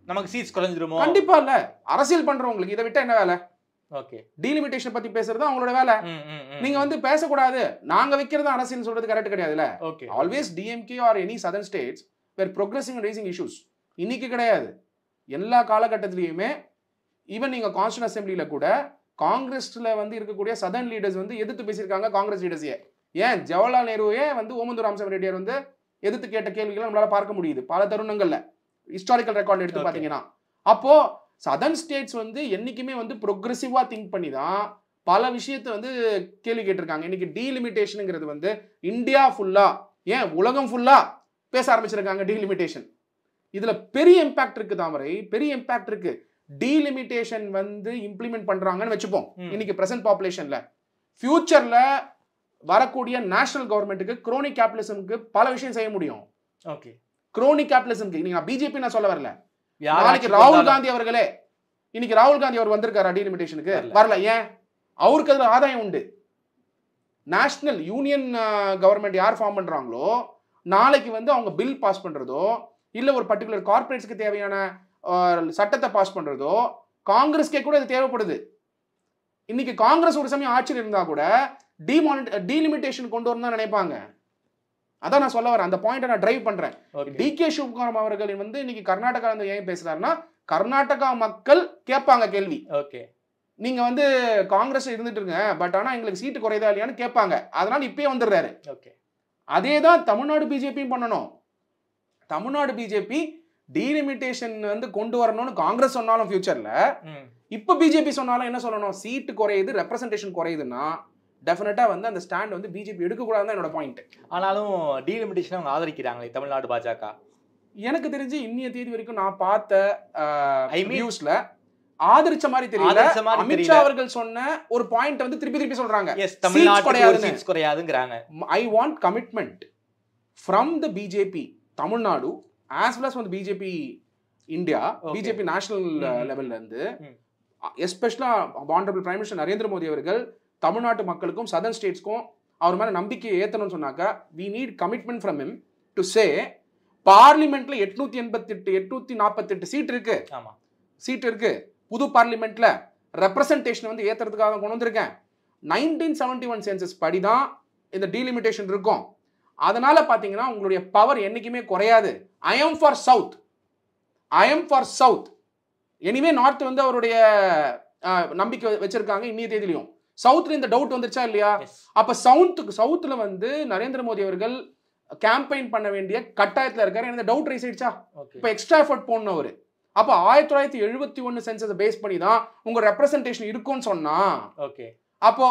நமக்கு சீட்ஸ் குறைஞ்சிருமோ. கண்டிப்பா இல்ல, அரசியல் பண்றவங்களுக்கு இதை விட்டா என்ன வேலை? ஓகே, டீலிமிட்டேஷன் பத்தி பேசுறது அவங்களோட வேலை. நீங்க வந்து பேசக்கூடாது, நாங்க வைக்கிறது அரசியல் சொல்றது கரெக்ட் கிடையாதுல. Okay, always DMK or any southern states were progressing and rising issues. இன்னைக்கு கிடையாது, எல்லா காலகட்டத்திலயுமே. ஈவன் நீங்க கான்ஸ்டியூஷன் அசெம்பிளில கூட காங்கிரஸ்ல வந்து இருக்கக்கூடிய சதர்ன் லீடர்ஸ் வந்து எதிர்த்து பேசியிருக்காங்க காங்கிரஸ் லீடர்ஸையே. ஏன் ஜவஹர்லால் நேருவே வந்து ஓமந்தூர் ராமசாமி ரெட்டியார் வந்து எதிர்த்து கேட்ட கேள்விகளை நம்மளால பார்க்க முடியுது பல தருணங்கள்ல, ஹிஸ்டாரிக்கல் ரெக்கார்ட் எடுத்து பாத்தீங்கன்னா. அப்போ சதர்ன் ஸ்டேட்ஸ் வந்து என்னைக்குமே வந்து ப்ரோக்ரெசிவா திங்க் பண்ணி தான் பல விஷயத்தை வந்து கேள்வி கேட்டிருக்காங்க. இன்னைக்கு டீலிமிட்டேஷனுங்கிறது வந்து இந்தியா ஃபுல்லா, ஏன் உலகம் ஃபுல்லா பேச ஆரம்பிச்சிருக்காங்க டீலிமிட்டேஷன். இதுல பெரிய இம்பாக்ட் இருக்கு தாமரை, பெரிய இம்பாக்ட் இருக்கு. டீலிமிட்டேஷன் வந்து இம்ப்ளிமெண்ட் பண்றாங்கன்னு வச்சுப்போம் இன்னைக்கு பிரசன்ட் பாப்புலேஷன்ல. ஃபியூச்சர்ல வரக்கூடிய நேஷனல் கவர்மெண்ட்டுக்கு குரோனிக் கேபிட்டலிசம்க்கு பல விஷயம் செய்ய முடியும். ஓகே, குரோனிக் கேபிட்டலிசம்க்கு நீங்க பிஜேபி நான் சொல்ல வரல. நாளைக்கு ராகுல் காந்தி அவர்களே, இன்னைக்கு ராகுல் காந்தி அவர் வந்திருக்காரு டீலிமிட்டேஷனுக்கு, வரல. ஏன்? அவருக்கு அதுல ஆதாயம் உண்டு. நேஷனல் யூனியன் கவர்மெண்ட் யார் ஃபார்ம் பண்றாங்களோ நாளைக்கு வந்து அவங்க பில் பாஸ் பண்றதோ இல்ல ஒரு பர்டிகுலர் கார்பரேட்ஸ்க்கு தேவையான சட்டத்தை பாஸ் பண்றதோ காங்கிரஸ்க்கே கூட இது தேவைப்படுது. இன்னைக்கு காங்கிரஸ் ஒரு சமயம் ஆட்சியில் இருந்தா கூட டீலிமிட்டேஷன் கொண்டு வரணும் நினைப்பாங்க. அதான் நான் சொல்ல வரேன், அந்த பாயிண்ட்டை நான் டிரைவ் பண்றேன். டி.கே. சிவகுமார் அவர்கள் வந்து இன்னைக்கு கர்நாடகா ஏன் பேசுறாருன்னா கர்நாடகா மக்கள் கேட்பாங்க கேள்வி. ஓகே, நீங்க வந்து காங்கிரஸ் இருந்துட்டு இருங்க, பட் ஆனா எங்களுக்கு சீட்டு குறையதா இல்லையான்னு கேட்பாங்க. அதனால இப்பயே வந்துடுறாரு. ஓகே, அதே தான் தமிழ்நாடு பிஜேபியும் பண்ணணும். தமிழ்நாடு பிஜேபி டீலிமிட்டேஷன் வந்து கொண்டு வரணும்னு காங்கிரஸ் சொன்னாலும் ஃபியூச்சர்ல, இப்ப பிஜேபி சொன்னாலும் என்ன சொல்லணும், சீட்டு குறையுது, ரெப்ரசன்டேஷன் குறையுதுன்னா டெஃபினட்டா வந்து அந்த ஸ்டாண்ட் வந்து பிஜேபி எடுக்க கூடாதுன்னு என்னோட பாயிண்ட். ஆனாலும் டீலிமிட்டேஷன் அவங்க ஆதரிக்கிறாங்களே தமிழ்நாடு பாஜக. எனக்கு தெரிஞ்சு இன்னைய தேதி வரைக்கும் நான் பார்த்த நியூஸ்ல ஆதரிச்ச மாதிரி தெரியல. அமித்ஷா அவர்கள் சொன்ன ஒரு பாயிண்ட் வந்து திருப்பி திருப்பி சொல்றாங்க, சீட்ஸ் குறையாதுங்கறாங்க. I want commitment from the BJP Tamil Nadu as well as from the BJP India, BJP national லெவல்ல இருந்து, எஸ்பெஷலா honorable prime minister Narendra Modi அவர்கள் தமிழ்நாட்டு மக்களுக்கும் சதர்ன் ஸ்டேட்ஸ்க்கும் அவர் மேல நம்பிக்கையை ஏத்தணும்னு சொன்னாக்க we need commitment from him to say பார்லிமெண்ட்ல 848 சீட் இருக்கு. ஆமா, சீட் இருக்கு. புது பார்லிமெண்ட்ல ரெப்ரசன்டேஷன் வந்து ஏத்துறதுக்காக கொண்டு வந்திருக்கேன். 1971 சென்சஸ் படிதான் இந்த டீலிமிட்டேஷன் இருக்கும். அதனால பாத்தீங்கன்னா உங்களுடைய பவர் என்னைக்குமே குறையாது. I am for south, I am for south. Anyway north வந்து அவருடைய நம்பிக்கை வச்சிருக்காங்க இன்னைய தேதியிலையும். சவுத்ல இந்த டவுட் வந்துருச்சா இல்லையா? அப்ப சவுத்ல வந்து நரேந்திர மோடி அவர்கள் கேம்பெயின் பண்ண வேண்டிய கட்டாயத்துல இருக்காரு. இந்த டவுட் ரைஸ் ஆயிடுச்சா? இப்ப எக்ஸ்ட்ரா எஃபர்ட் போடணும் அவரு. அப்ப 1971 சென்சஸ் பேஸ் பண்ணி தான் உங்க ரெப்ரசன்டேஷன் இருக்கும்னு சொன்னா ஓகே அப்போ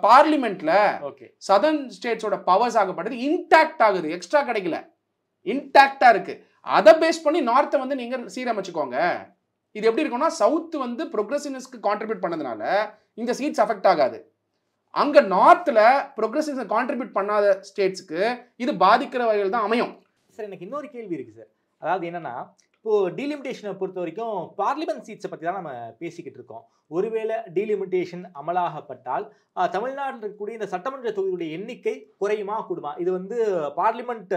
பார்லிமெண்ட்ல ஓகே சதர்ன் ஸ்டேட்ஸோட பவர்ஸ் ஆகப்பட்டது இன்டாக்ட் ஆகுது, எக்ஸ்ட்ரா கிடைக்கல, இன்டாக்டா இருக்கு. அதை பேஸ் பண்ணி நார்த்தை வந்து நீங்க சீரமைச்சுக்கோங்க. இது எப்படி இருக்கும்னா சவுத் வந்து ப்ரோக்ரசிவ்னஸ்க்கு கான்ட்ரிபியூட் பண்ணதுனால இந்த சீட்ஸ் அஃபெக்ட் ஆகாது. அங்க நார்த்ல ப்ரோக்ரசிவ்னஸ் கான்ட்ரிபியூட் பண்ணாத ஸ்டேட்ஸ்க்கு இது பாதிக்கிற வகையில் தான் அமையும். சார் எனக்கு இன்னொரு கேள்வி இருக்கு சார். அதாவது என்னன்னா இப்போ டீலிமிட்டேஷனை பொறுத்த வரைக்கும் பார்லிமெண்ட் சீட்ஸை பற்றி தான் நம்ம பேசிக்கிட்டு இருக்கோம். ஒருவேளை டீலிமிட்டேஷன் அமலாகப்பட்டால் தமிழ்நாட்டில் இருக்கக்கூடிய இந்த சட்டமன்ற தொகுதியுடைய எண்ணிக்கை குறையுமா கூடுமா? இது வந்து பார்லிமெண்ட்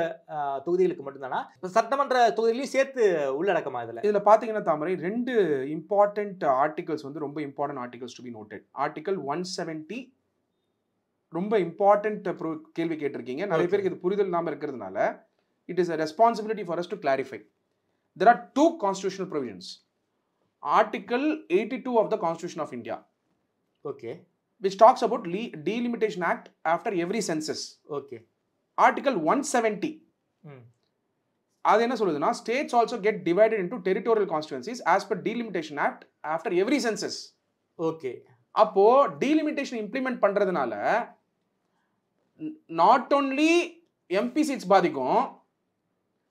தொகுதிகளுக்கு மட்டும்தானா, சட்டமன்ற தொகுதியிலையும் சேர்த்து உள்ளடக்கமா? இதில் பார்த்தீங்கன்னா தாமரை 2 இம்பார்ட்டன்ட் ஆர்டிகல்ஸ் வந்து ரொம்ப important articles to be noted. Article 170 ரொம்ப இம்பார்ட்டன்ட் கேள்வி கேட்டிருக்கீங்க. நிறைய பேருக்கு இது புரிதல் இல்லாமல் இருக்கிறதுனால it is a responsibility for us to clarify. There are 2 constitutional provisions. Article 82 of the Constitution of India, okay, which talks about delimitation act after every census. Okay. Article 170 அது என்ன சொல்லுதுன்னா states also get divided into territorial constituencies as per delimitation act after every census. Okay. அப்போ delimitation implement பண்றதுனால not only MP seats பாதிக்கும்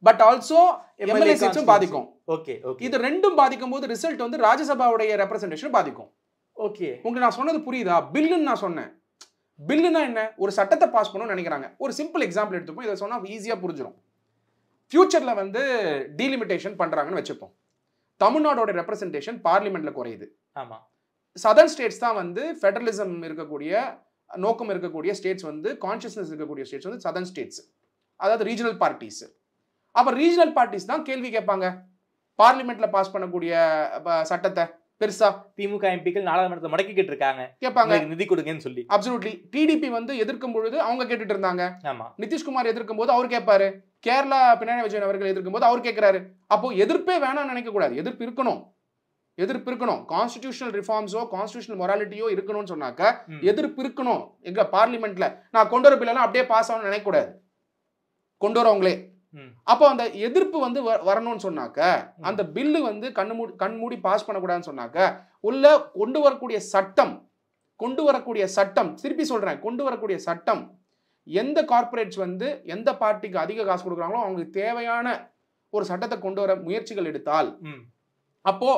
but also MLA சீட்ஸும் பாதிக்கும். Okay okay. இது ரெண்டும் பாதிக்கும் போது ரிசல்ட் வந்து ராஜ்யசபாவுடைய ரெப்ரசன்டேஷன் பாதிக்கும். ஓகே. உங்களுக்கு நான் சொன்னது புரியுதா? பில்லுன்னு நான் சொன்னேன். பில்லுனா என்ன? ஒரு சட்டத்தை பாஸ் பண்ணணும்னு நினைக்கிறாங்க. ஒரு சிம்பிள் எக்ஸாம்பிள் எடுத்துப்போம், இதை சொன்னா ஈஸியா புரிஞ்சிடும். ஃபியூச்சர்ல வந்து டீலிமிட்டேஷன் பண்றாங்கன்னு வச்சுப்போம். தமிழ்நாடோட ரெப்ரசன்டேஷன் பார்லிமெண்ட்ல குறையுது. ஆமா. சதர்ன் ஸ்டேட்ஸ் தான் வந்து ஃபெடரலிசம் இருக்கக்கூடிய நோக்கம் இருக்கக்கூடிய ஸ்டேட்ஸ் வந்து கான்ஷியஸ்னஸ் இருக்கக்கூடிய ஸ்டேட்ஸ் வந்து சதர்ன் ஸ்டேட்ஸ், அதாவது ரீஜனல் பார்ட்டிஸ். அப்ப ரீஜனல் பார்ட்டிஸ் தான் கேள்வி கேட்பாங்க பார்லிமெண்ட்ல பாஸ் பண்ணக்கூடிய சட்டத்தை. பெருசா திமுக எம்பிக்கள் நாடாளுமன்றத்தை முடக்கிட்டு இருக்காங்க, கேட்பாங்க நிதி கொடுங்கன்னு சொல்லி. அப்சல்யூட்லி. டிடிபி வந்து எதிர்க்கும் பொழுது அவங்க கேட்டுட்டு இருந்தாங்க. ஆமா. நிதிஷ்குமார் எதிர்க்கும் போது அவர் கேட்பாரு, கேரளா பினராயி விஜயன் அவர்கள் எதிர்க்கும் போது அவர் கேட்கிறாரு. அப்போ எதிர்ப்பே வேணாம்னு நினைக்க கூடாது, எதிர்ப்பு இருக்கணும், எதிர்ப்பு இருக்கணும். கான்ஸ்டிடியூஷனல் ரிஃபார்ம்ஸோ கான்ஸ்டிடியூஷனல் மொராலிட்டியோ இருக்கணும்னு சொன்னாக்க எதிர்ப்பு இருக்கணும். எங்க பார்லிமெண்ட்ல நான் கொண்டு வர பில்லாம் அப்படியே பாஸ் ஆகணும்னு நினைக்க கூடாது, கொண்டு வரவங்களே. அப்போ அந்த எதிர்ப்பு வந்து வரணும்னு சொன்னாக்க அந்த பில்லு வந்து கண்மூடி பாஸ் பண்ணக்கூடாதுன்னு சொன்னாக்க உள்ள கொண்டு வரக்கூடிய சட்டம் திருப்பி சொல்றேன், கொண்டு வரக்கூடிய சட்டம் எந்த கார்பரேட்ஸ் வந்து எந்த பார்ட்டிக்கு அதிக காசு கொடுக்குறாங்களோ அவங்களுக்கு தேவையான ஒரு சட்டத்தை கொண்டு வர முயற்சிகள் எடுத்தால், அப்போ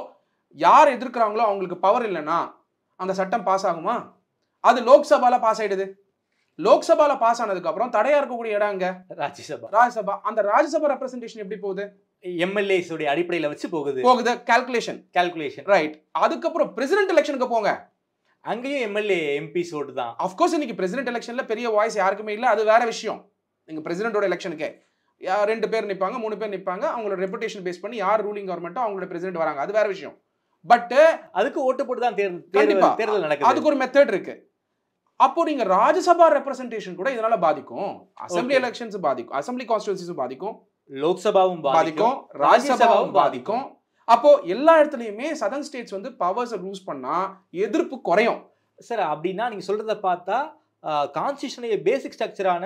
யார் எதிர்க்கிறாங்களோ அவங்களுக்கு பவர் இல்லைன்னா அந்த சட்டம் பாஸ் ஆகுமா? அது லோக்சபால பாஸ் ஆயிடுது. லோக்சபால பாஸ் ஆனதுக்கு அப்புறம் தடையா இருக்கக்கூடிய இடம் எங்க? ராஜ்யசபா. அந்த ராஜ்யசபா ரெப்ரசன்டேஷன் எப்படி போகுது? எம்எல்ஏஸ் உடைய அடிப்படையில வச்சு போகுது. Calculation right. அதுக்கப்புறம் பிரசிடென்ட் எலெக்ஷனுக்கு போங்க, அங்கேயும் எம்எல்ஏ எம்பிஸ் ஓட்டு தான். அஃப்கோர்ஸ் இன்னைக்கு பிரசிடென்ட் எலெக்ஷன்ல பெரிய வாய்ஸ் யாருக்குமே இல்லை, அது வேற விஷயம். நீங்க பிரசிடென்டோட எலெக்ஷனுக்கு 2 பேர் நிற்பாங்க, 3 பேர் நிற்பாங்க, அவங்களோட ரெப்புடேஷன் பேஸ் பண்ணி யார் ரூலிங் கவர்மெண்ட்டோ அவங்களோட பிரசிடென்ட் வராங்க, அது வேற விஷயம். பட் அதுக்கு ஓட்டு போட்டு தான் தேர்தல் நடக்குது. அதுக்கு ஒரு மெத்தட் இருக்கு. அப்போ நீங்க ராஜ்யசபா ரெப்ரசன்டேஷன் கூட இதனால பாதிக்கும், அசெம்பிளி எலெக்ஷன்ஸ் பாதிக்கும், அசெம்பிளி கான்ஸ்டிட்யூன்சிஸ் பாதிக்கும், லோக்சபாவும் பாதிக்கும், ராஜ்யசபாவும் பாதிக்கும். அப்போ எல்லா இடத்துலயுமே சதர்ன் ஸ்டேட்ஸ் வந்து பவர்ஸ் லூஸ் பண்ணா எதிர்ப்பு குறையும். சார் அப்படின்னா நீங்க சொல்றத பார்த்தா கான்ஸ்டிடியூஷனுடைய பேசிக் ஸ்ட்ரக்சரான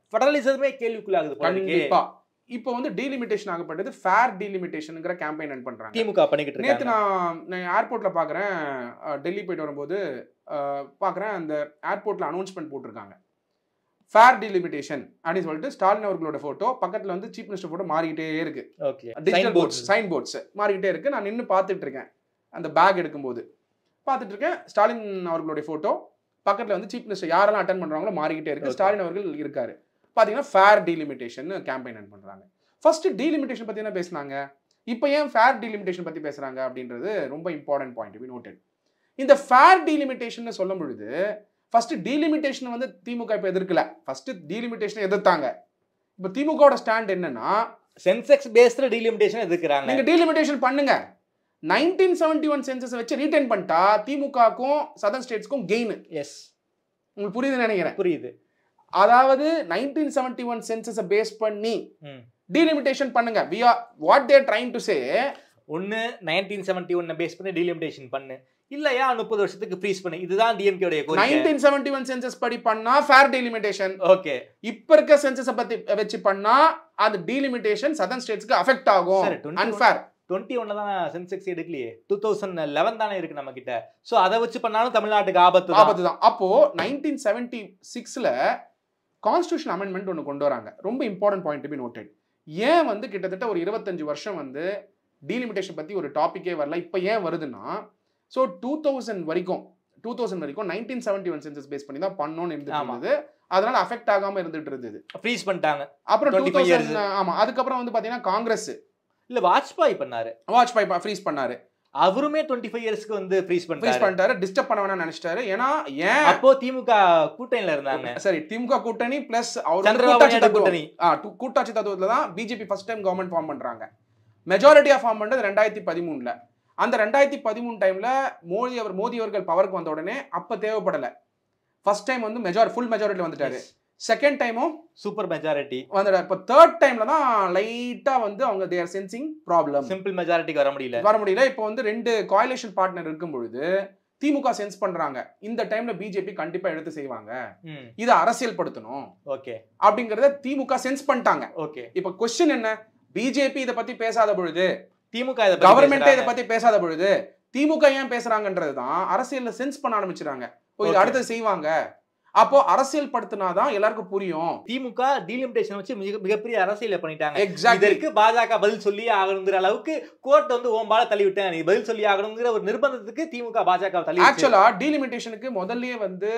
ஃபெடரலிசமே கேள்விக்குள்ளாகுது. கண்டிப்பா. இப்போ வந்து டீலிமிட்டேஷன் ஆகப்பட்டது ஃபேர் டீலிமிட்டேஷன்ங்கிற கேம்பெயின் ரன் பண்றாங்க, திமுக பண்ணிக்கிட்டு இருக்காங்க. நேத்து நான் ஏர்போர்ட்ல பாக்குறேன், டெல்லி போயிட்டு வரும்போது பாக்குறேன், அந்த ஏர்போர்ட்ல அனௌன்ஸ்மெண்ட் போட்டிருக்காங்க ஃபேர் டீலிமிட்டேஷன் அப்படின்னு சொல்லிட்டு. ஸ்டாலின் அவர்களோட போட்டோ பக்கத்துல வந்து சீஃப் மினிஸ்டர் போட்டோ மாறிக்கிட்டே இருக்கு. டிஜிட்டல் போர்ட்ஸ், சைன் போர்ட்ஸ் மாறிக்கிட்டே இருக்கு. நான் நின்று பார்த்துட்டு இருக்கேன், அந்த பேக் எடுக்கும்போது பார்த்துட்டு இருக்கேன். ஸ்டாலின் அவர்களுடைய போட்டோ பக்கத்துல வந்து சீஃப் மினிஸ்டர் யாரெல்லாம் அட்டன் பண்றாங்களோ மாறிக்கிட்டே இருக்கு. ஸ்டாலின் அவர்கள் இருக்காரு. பாத்தீங்கன்னா ஃபேர் டீலிமிட்டேஷன் கேம்பெயின் ரன் பண்றாங்க. ஃபர்ஸ்ட் டீலிமிட்டேஷன் பத்தி என்ன பேசினாங்க, இப்போ ஏன் ஃபேர் டீலிமிட்டேஷன் பத்தி பேசுறாங்க அப்படின்றது ரொம்ப important point to be noted. இந்த ஃபேர் டீலிமிட்டேஷன் சொல்லும் பொழுது ஃபர்ஸ்ட் டீலிமிட்டேஷன் வந்து திமுக இப்ப எதிர்க்கல, ஃபர்ஸ்ட் டீலிமிட்டேஷன் எதிர்த்தாங்க. இப்போ திமுகவோட ஸ்டாண்ட் என்னன்னா சென்செக்ஸ் பேஸ்டு டீலிமிட்டேஷன் எதிர்க்கிறாங்க. நீங்க டீலிமிட்டேஷன் பண்ணுங்க, 1971 சென்சஸ் வச்சு ரீடைன் பண்ணிட்டா திமுகக்கும் சதர்ன் ஸ்டேட்ஸ்க்கும் கெயின். எஸ், உங்களுக்கு புரியுதுன்னு நினைக்கிறேன். புரியுது. அதாவது 1971 சென்சஸை பேஸ் பண்ணி டீலிமிட்டேஷன் பண்ணுங்க. we are what they are trying to say, ஒன்னு 1971 பேஸ் பண்ணி டீலிமிட்டேஷன் பண்ணு, இல்லையா 30 வருஷத்துக்கு ஃப்ரீஸ் பண்ணு. இதுதான் டிஎம்கே உடைய கோரிக்கை. 1971 சென்சஸ் படி பண்ணா ஃபேர் டீலிமிட்டேஷன். ஓகே. இப்ப இருக்க சென்சஸ் பத்தி வச்சு பண்ணா அது டீலிமிட்டேஷன் சதர்ன் ஸ்டேட்ஸ்க்கு அஃபெக்ட் ஆகும், அன்ஃபேர். 21 தான் சென்செக்ஸ் எடுக்கலையே, 2011 தானே இருக்கு நம்ம கிட்ட. சோ அதை வச்சு பண்ணாலும் தமிழ்நாட்டுக்கு ஆபத்து தான். அப்போ 1976ல கான்ஸ்டிடியூஷன் அமெண்ட்மெண்ட் ஒன்று கொண்டு வராங்க. ரொம்ப important point to be noted. ஏன் வந்து கிட்டத்தட்ட ஒரு 25 வருஷம் வந்து டீலிமிட்டேஷன் பத்தி ஒரு டாபிக்கே வரல, இப்போ ஏன் வருதுன்னா, ஸோ 2000 வரைக்கும் 1971 சென்சஸ் பேஸ் பண்ணி தான் பண்ணோன்னு இருந்தது. அதனால அஃபெக்ட் ஆகாம இருந்துட்டு இருந்தது, ஃப்ரீஸ் பண்ணிட்டாங்க. அப்புறம் 2000 ஆமா, அதுக்கப்புறம் வந்து பாத்தீங்கன்னா காங்கிரஸ் இல்ல வாஜ்பாய் பண்ணாரு, ஃப்ரீஸ் பண்ணாரு. அவருமே 25 இயர்ஸ்க்கு வந்து ஃப்ரீஸ் பண்ணிட்டாரு. டிஸ்டர்ப் பண்ண வேணாம்னு நினைச்சிட்டாரு. ஏன்னா ஏன் அப்போ திமுக கூட்டணியில இருந்தாங்க. சரி, திமுக கூட்டணி பிளஸ் கூட்டணி கூட்டாட்சி தத்துவத்துல தான் BJP first time government form பண்றாங்க. மெஜாரிட்டியா ஃபார்ம் பண்ணது 2013ல. அந்த 2013 டைம்ல மோடி அவர்கள் பவருக்கு வந்த உடனே அப்ப தேவைப்படல. ஃபர்ஸ்ட் டைம் வந்து ஃபுல் மெஜாரிட்டி வந்துட்டாரு. செகண்ட் டைமும் சூப்பர் மெஜாரிட்டி வந்துட்டாரு. இப்போ தேர்ட் டைம்ல தான் லைட்டா வந்து அவங்க they are sensing problem. Simple மெஜாரிட்டிக்கு வர முடியல. இப்போ வந்து 2 கோயலேஷன் பார்ட்னர் இருக்கும் பொழுது திமுக சென்ஸ் பண்றாங்க, இந்த டைம்ல பிஜேபி கண்டிப்பா எடுத்து செய்வாங்க, இதை அரசியல் படுத்தணும் ஓகே அப்படிங்கறத திமுக சென்ஸ் பண்ணிட்டாங்க. ஓகே, இப்போ क्वेश्चन என்ன, பிஜேபி இதை பத்தி பேசாத பொழுது, திமுக கவர்மெண்ட் இதை பத்தி பேசாத பொழுது திமுக ஏன் பேசுறாங்கன்றதுதான் அரசியல்ல சென்ஸ் பண்ண ஆரம்பிச்சிட்டாங்க. இது அடுத்து செய்வாங்க. அப்போ அரசியல் படுத்தினாதான் எல்லாருக்கும் புரியும். திமுக டீலிமிட்டேஷன் வச்சு மிகப்பெரிய அரசியல பண்ணிட்டாங்க. எக்ஸாக்ட்லி. இதற்கு பாஜக பதில் சொல்லி ஆகணுங்கிற அளவுக்கு கோர்ட் வந்து ஓம்பால தள்ளி விட்டேன், நீ பதில் சொல்லி ஆகணுங்கிற ஒரு நிர்பந்தத்துக்கு திமுக பாஜக தள்ளி. ஆக்சுவலா டீலிமிட்டேஷனுக்கு முதல்லயே வந்து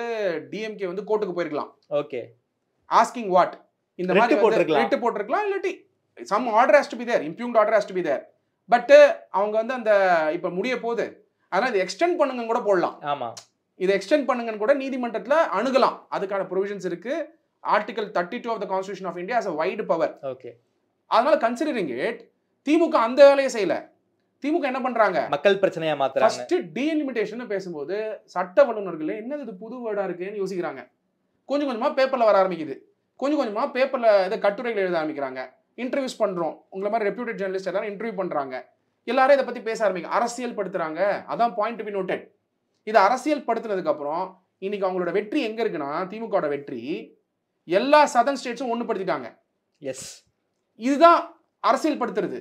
டிஎம்கே வந்து கோர்ட்டுக்கு போயிருக்கலாம். ஓகே, ஆஸ்கிங் வாட், இந்த மாதிரி போட்டிருக்கலாம், இல்லாட்டி some order has to be there, impact order has to be there. But அவங்க வந்து அந்த இப்ப முடிய போகுது, அதனால இது எக்ஸ்டெண்ட் பண்ணுங்க கூட போடலாம். ஆமா, இதை எக்ஸ்டெண்ட் பண்ணுங்கன்னு கூட நீதிமன்றத்துல அணுகலாம். அதுக்கான ப்ரொவிஷன்ஸ் இருக்கு. Article 32 of the constitution of India has a wide power. Okay, அதனால கன்சிடரிங் இட், திமுக அந்த வேலையை செய்யல. திமுக என்ன பண்றாங்க, மக்கள் பிரச்சனையா மாத்துறாங்க. ஃபர்ஸ்ட் டீலிமிட்டேஷன் பேசும்போது சட்ட வல்லுநர்களே என்னது இது புது வேர்டா இருக்குன்னு யோசிக்கிறாங்க. கொஞ்சம் கொஞ்சமா பேப்பர்ல வர ஆரம்பிக்குது. கொஞ்சம் கொஞ்சமா பேப்பர்ல இதை கட்டுரைகள் எழுத ஆரம்பிக்கிறாங்க. இன்டர்வியூஸ் பண்றோம், உங்களை மாதிரி ரெப்யூட்டட் ஜெர்னலிஸ்ட் எல்லாரும் இன்டர்வியூ பண்றாங்க. எல்லாரும் இதை பத்தி பேச ஆரம்பிக்க, அரசியல் படுத்துறாங்க. அதான் பாயிண்ட் டு பி நோட்டட். இது அரசியல் படுத்தினதுக்கு அப்புறம் இன்னைக்கு அவங்களோட வெற்றி எங்க இருக்குன்னா, திமுக வெற்றி எல்லா சதர்ன் ஸ்டேட்ஸும் ஒண்ணுபடுத்திட்டாங்க. எஸ், இதுதான் அரசியல் படுத்துறது.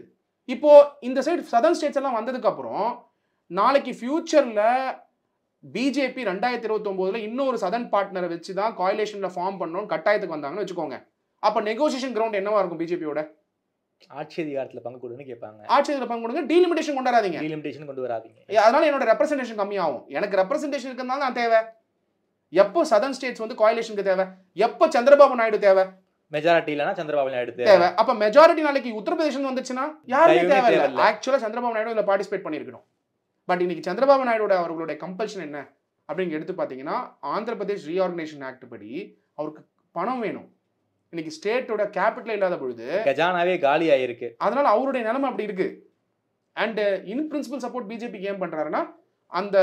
இப்போ இந்த சைடு சதர்ன் ஸ்டேட்ஸ் எல்லாம் வந்ததுக்கு அப்புறம் நாளைக்கு ஃபியூச்சர்ல பிஜேபி 2029ல இன்னொரு சதர்ன் பார்ட்னரை வச்சு தான் கோயலேஷன்ல ஃபார்ம் பண்ணணும்னு கட்டாயத்துக்கு வந்தாங்கன்னு வச்சுக்கோங்க. அப்ப நெகோசியேஷன் கிரவுண்ட் என்னவா இருக்கும் பிஜேபியோட? ஆட்சி அதிகாரத்துல பங்கு கொடுன்னு கேட்பாங்க. ஆட்சியில பங்கு கொடுங்க, டீலிமிட்டேஷன் கொண்டு வராதீங்க. டீலிமிட்டேஷன் கொண்டு வராதீங்க. அதனால என்னோட ரெப்ரசன்டேஷன் கம்மியாகும். எனக்கு ரெப்ரசன்டேஷன் இருக்குனால நான் தேவை. எப்போ சதர்ன் ஸ்டேட்ஸ் வந்து கோயலேஷனுக்கு தேவை, எப்போ சந்திரபாபு நாயுடு தேவை, மெஜாரிட்டி இல்லனா சந்திரபாபு நாயுடு தேவை. அப்ப மெஜாரிட்டி நாளைக்கு உத்தரப்பிரதேசம் வந்துச்சுன்னா யாருமே தேவை இல்ல. ஆக்சுவலா சந்திரபாபு நாயுடு இதுல பார்ட்டிசிபேட் பண்ணிருக்கணும். பட் இன்னைக்கு சந்திரபாபு நாயுடு அவர்களுடைய கம்பல்ஷன் என்ன அப்படின்னு எடுத்து பாத்தீங்கன்னா, ஆந்திர பிரதேஷ் ரீஆர்கனைசேஷன் ஆக்ட் படி அவருக்கு பணம் வேணும். இன்னைக்கு ஸ்டேட்டோட கேபிட்டல் இல்லாத பொழுது கஜானாவே காலி ஆயிருக்கு. அதனால அவருடைய நிலைமை அப்படி இருக்கு. And in principle support BJP ஏன் பண்றாருன்னா, அந்த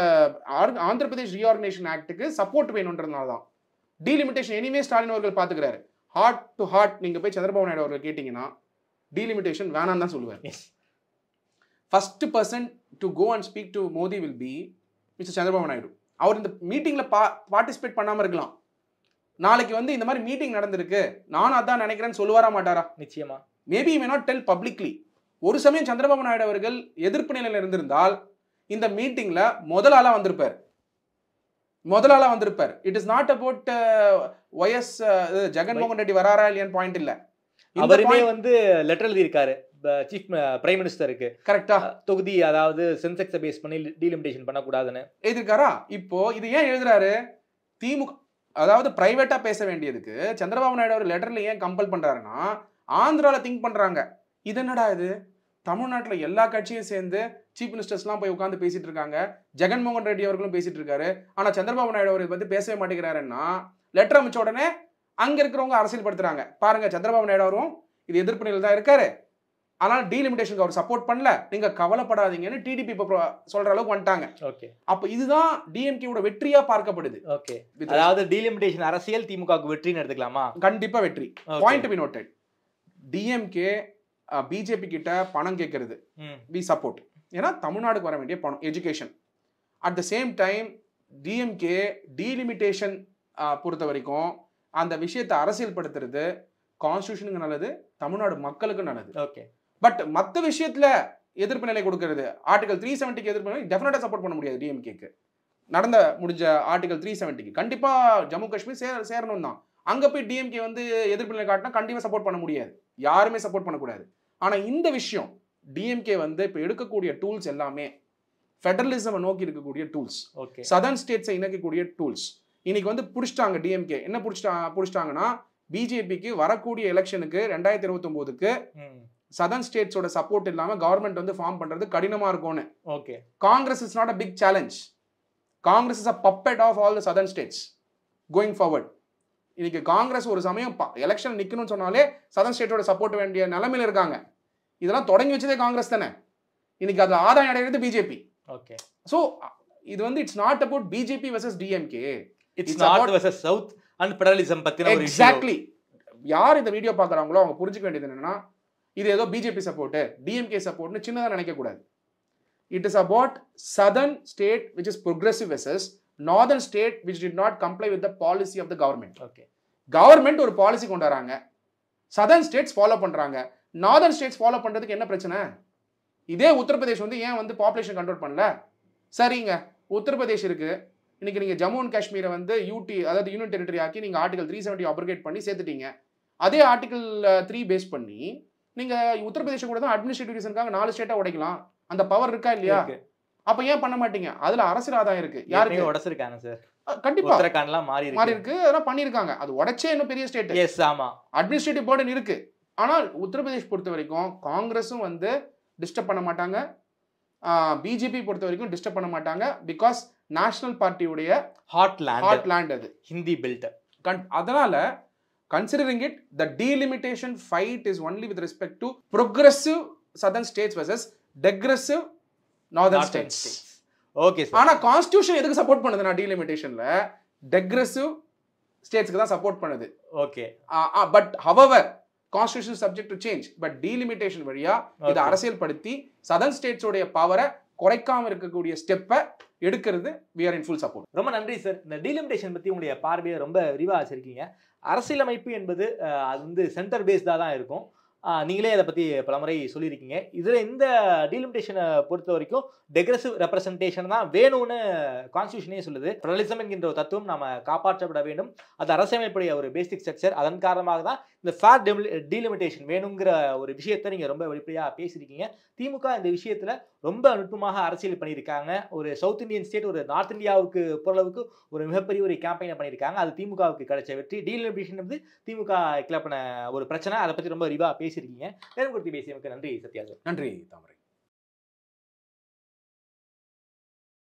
ஆந்திர பிரதேஷ் ரீஆர்கனைசேஷன் ஆக்டுக்கு சப்போர்ட் வேணும்ன்றதுனால தான். டீலிமிட்டேஷன் எனிவே ஸ்டாலின் அவர்கள் பாத்துக்கிறாரு. ஹார்ட் டு ஹார்ட் நீங்க போய் சந்திரபாபு நாயுடு அவர்கள் கேட்டீங்கன்னா டீலிமிட்டேஷன் வேணாம் தான் சொல்லுவார். First person to go and speak to Modi will be mister Chandrababu Naidu. அவர் இந்த மீட்டிங்ல பார்ட்டிசிபேட் பண்ணாம இருக்கலாம். நாளைக்கு வந்து இந்த மாதிரி மீட்டிங் நடந்திருக்கு, நானும் அதான் நினைக்கிறேன்னு சொல்லுவாரா மாட்டாரா? நிச்சயமா. Maybe may not del publicly. ஒரு சமயம் சந்திரபாபு நாயுடு அவர்கள் எதிர்ப்பு நிலையில் இருந்திருந்தால் இந்த மீட்டிங்ல முதலாளா வந்திருப்பார். It is not about YS Jaganmohan Reddy வராரா இல்லையான்னு பாயிண்ட் இல்ல. அவருமே வந்து லெட்டர் எழுதியிருக்காரு சீஃப் பிரைம் மினிஸ்டருக்கு. கரெக்டா? தொகுதி அதாவது சென்செக்ஸை பேஸ் பண்ணி டீலிமிட்டேஷன் பண்ணக்கூடாதுன்னு எழுதிருக்காரா? இப்போ இது ஏன் எழுதுறாரு? திமுக அதாவது பிரைவேட்டா பேச வேண்டியதுக்கு சந்திரபாபு நாயுடு அவர் லெட்டர்ல ஏன் கம்பல் பண்றாருன்னா, ஆந்திரால திங்க் பண்றாங்க, இது என்னடா இது, தமிழ்நாட்டில் எல்லா கட்சியும் சேர்ந்து சீஃப் மினிஸ்டர்ஸ்லாம் போய் உட்காந்து பேசிட்டு இருக்காங்க, ஜெகன்மோகன் ரெட்டி அவர்களும் பேசிட்டு இருக்காரு, ஆனா சந்திரபாபு நாயுடு அவர் இதை பத்தி பேசவே மாட்டேங்கிறாருன்னா லெட்டர் அமைச்ச உடனே அங்க இருக்கிறவங்க அரசியல் படுத்துறாங்க. பாருங்க, சந்திரபாபு நாயுடு அவரும் இது எதிர்ப்பு நிலையில் தான் இருக்காரு, ஆனால் டீலிமிட்டேஷனுக்கு அவர் சப்போர்ட் பண்ணல, நீங்க கவலைப்படாதீங்கன்னு டிடிபி சொல்ற அளவுக்கு வந்துட்டாங்க. ஓகே, அப்ப இதுதான் டிஎம்கேவோட வெற்றியா பார்க்கப்படுது. ஓகே, அதாவது டீலிமிட்டேஷன் அரசியல் திமுகவுக்கு வெற்றின்னு எடுத்துக்கலாமா? கண்டிப்பா வெற்றி. Point to be noted. DMK BJP கிட்ட பணம் கேட்கறது வி சப்போர்ட். ஏன்னா தமிழ்நாடுக்கு வர வேண்டிய பணம், education. At the same time DMK delimitation பொறுத்த வரைக்கும் அந்த விஷயத்தை அரசியல் படுத்துறது கான்ஸ்டிடியூஷனுக்கு நல்லது, தமிழ்நாடு மக்களுக்கு நல்லது. ஓகே, பட் மற்ற விஷயத்துல எதிர்ப்பு நிலை கொடுக்கறது, ஆர்டிகல் 370க்கு எதிர்ப்பு நிலை டெஃபினட்டாக சப்போர்ட் பண்ண முடியாது டிஎம்கேக்கு. முடிஞ்ச ஆர்டிகல் 370க்கு கண்டிப்பாக ஜம்மு காஷ்மீர் சேரணும் தான். அங்கே போய் டிஎம்கே வந்து எதிர்ப்பு நிலை காட்டினா கண்டிப்பாக சப்போர்ட் பண்ண முடியாது, யாருமே சப்போர்ட் பண்ணக்கூடாது. ஆனால் இந்த விஷயம் டிஎம்கே வந்து இப்போ எடுக்கக்கூடிய டூல்ஸ் எல்லாமே ஃபெடரலிசமை நோக்கி இருக்கக்கூடிய டூல்ஸ், சதர்ன் ஸ்டேட்ஸை இணைக்கக்கூடிய டூல்ஸ். இன்னைக்கு வந்து பிடிச்சிட்டாங்க டிஎம்கே. என்ன பிடிச்சிட்டாங்கன்னா பிஜேபிக்கு வரக்கூடிய எலெக்ஷனுக்கு 2029க்கு சதர்ன் ஸ்டேட்ஸோட சப்போர்ட் இல்லாம கவர்மெண்ட் வந்து ஃபார்ம் பண்றது கடினமா இருக்கும்னு. Okay, Congress is not a big challenge. Congress is a puppet of all the southern states going forward. இன்னைக்கு காங்கிரஸ் ஒரு சமயம் எலெக்ஷன் நிக்கணும்னு சொன்னாலே சதர்ன் ஸ்டேட்டோட சப்போர்ட் வேண்டிய நிலைமையில இருக்காங்க. இதெல்லாம் தொடங்கி வச்சதே காங்கிரஸ் தானே. இன்னைக்கு அது ஆதாயம் அடைகிறது பிஜேபி. ஓகே, சோ இது வந்து it's not about BJP versus DMK, it's not versus south and federalism பத்தின ஒரு எக்ஸாக்ட்லி. யார் இந்த வீடியோ பார்க்குறாங்களோ அவங்க புரிஞ்சுக்க வேண்டியது என்னன்னா, இது ஏதோ பிஜேபி சப்போர்ட் டிஎம்கே சப்போர்ட்னு சின்னதாக நினைக்க கூடாது. It is about southern state which is progressive versus northern state which did not comply with the policy of the government. Okay, government ஒரு பாலிசி கொண்டு வராங்க, சதர்ன் ஸ்டேட்ஸ் ஃபாலோ பண்றாங்க. நார்தர்ன் ஸ்டேட்ஸ் ஃபாலோ பண்றதுக்கு என்ன பிரச்சனை? இதே உத்தரப்பிரதேஷ் வந்து ஏன் வந்து பாப்புலேஷன் கண்ட்ரோல் பண்ணல? சரிங்க, உத்தரப்பிரதேஷ் இருக்கு, இன்னைக்கு நீங்க ஜம்மு அண்ட் காஷ்மீரை வந்து யூடி அதாவது யூனியன் டெரிட்டரி ஆக்கி நீங்க ஆர்டிகல் 370 அப்ரோகேட் பண்ணி சேர்த்துட்டீங்க. அதே ஆர்டிகல் 3 பேஸ் பண்ணி நீங்க உத்தரப்பிரதேச கூட தான் அட்மினிஸ்ட்ரேட்டிவ் ரீசனுக்காக 4 ஸ்டேட்டா உடைக்கலாம். அந்த பவர் இருக்கா இல்லையா? அப்ப ஏன் பண்ண மாட்டீங்க? அதுல அரசியல் ஆதாயம் இருக்கு. யாருக்கு உடைச்சிருக்காங்க சார்? கண்டிப்பா உத்தரகாண்ட்லாம் மாறி இருக்கு, அதெல்லாம் பண்ணிருக்காங்க. அது உடைச்சே இன்னும் பெரிய ஸ்டேட். எஸ், ஆமா, அட்மினிஸ்ட்ரேட்டிவ் பர்டன் இருக்கு. ஆனால் உத்தரப்பிரதேஷ் பொறுத்த வரைக்கும் காங்கிரஸும் வந்து டிஸ்டர்ப் பண்ண மாட்டாங்க, பிஜேபி பொறுத்த வரைக்கும் டிஸ்டர்ப் பண்ண மாட்டாங்க. பிகாஸ் நேஷனல் பார்ட்டியுடைய ஹாட் லேண்ட் அது, ஹிந்தி பெல்ட். அதனால considering it, the delimitation fight is only with respect to progressive southern states versus degressive northern states. Okay sir. ஆனா கான்ஸ்டிடியூஷன் எதுக்கு சப்போர்ட் பண்ணுதுன்னா delimitation-ல degressive states-க்கு தான் சப்போர்ட் பண்ணுது. Okay, but however constitution is subject to change, but delimitation வழியா இத அரசியல் படுத்தி southern states உடைய பவரை குறைக்காம இருக்கக்கூடிய ஸ்டெப்பை எடுக்கிறது we are in full support. ரொம்ப நன்றி சார். இந்த டீலிமிட்டேஷன் பத்தி உங்களுடைய பார்வையை ரொம்ப விரிவாக வச்சிருக்கீங்க. அரசியலமைப்பு என்பது அது வந்து சென்டர் பேஸ்டாக தான் இருக்கும். நீங்களே அதை பற்றி பலமுறை சொல்லியிருக்கீங்க. இதில் இந்த டீலிமிட்டேஷனை பொறுத்த வரைக்கும் டெக்ரெசிவ் ரெப்ரசன்டேஷன் தான் வேணும்னு கான்ஸ்டியூஷனே சொல்லுது. ஃபெடரலிசம் என்கின்ற ஒரு தத்துவம் நாம் காப்பாற்றப்பட வேண்டும். அது அரசியலமைப்புடைய ஒரு பேசிக் ஸ்ட்ரக்சர். அதன் காரணமாக தான் இந்த ஃபேர் டீலிமிட்டேஷன் வேணுங்கிற ஒரு விஷயத்தை நீங்கள் ரொம்ப வெளிப்படையாக பேசியிருக்கீங்க. திமுக இந்த விஷயத்தில் ரொம்ப நுட்பமாக அரசியல் பண்ணியிருக்காங்க. ஒரு சவுத் இந்தியன் ஸ்டேட் ஒரு நார்த் இந்தியாவுக்கு பொருளவுக்கு ஒரு மிகப்பெரிய ஒரு கேம்பெயினை பண்ணியிருக்காங்க. அது திமுகவுக்கு கிடைச்ச வெற்றி. டீலிமிட்டேஷன் வந்து திமுக கிளப்பின ஒரு பிரச்சனை. அதை பற்றி ரொம்ப விரிவாக பேசியிருக்கீங்க. நேரம் கொடுத்து பேசியவங்களுக்கு நன்றி சத்யா சார். நன்றி தாமரை.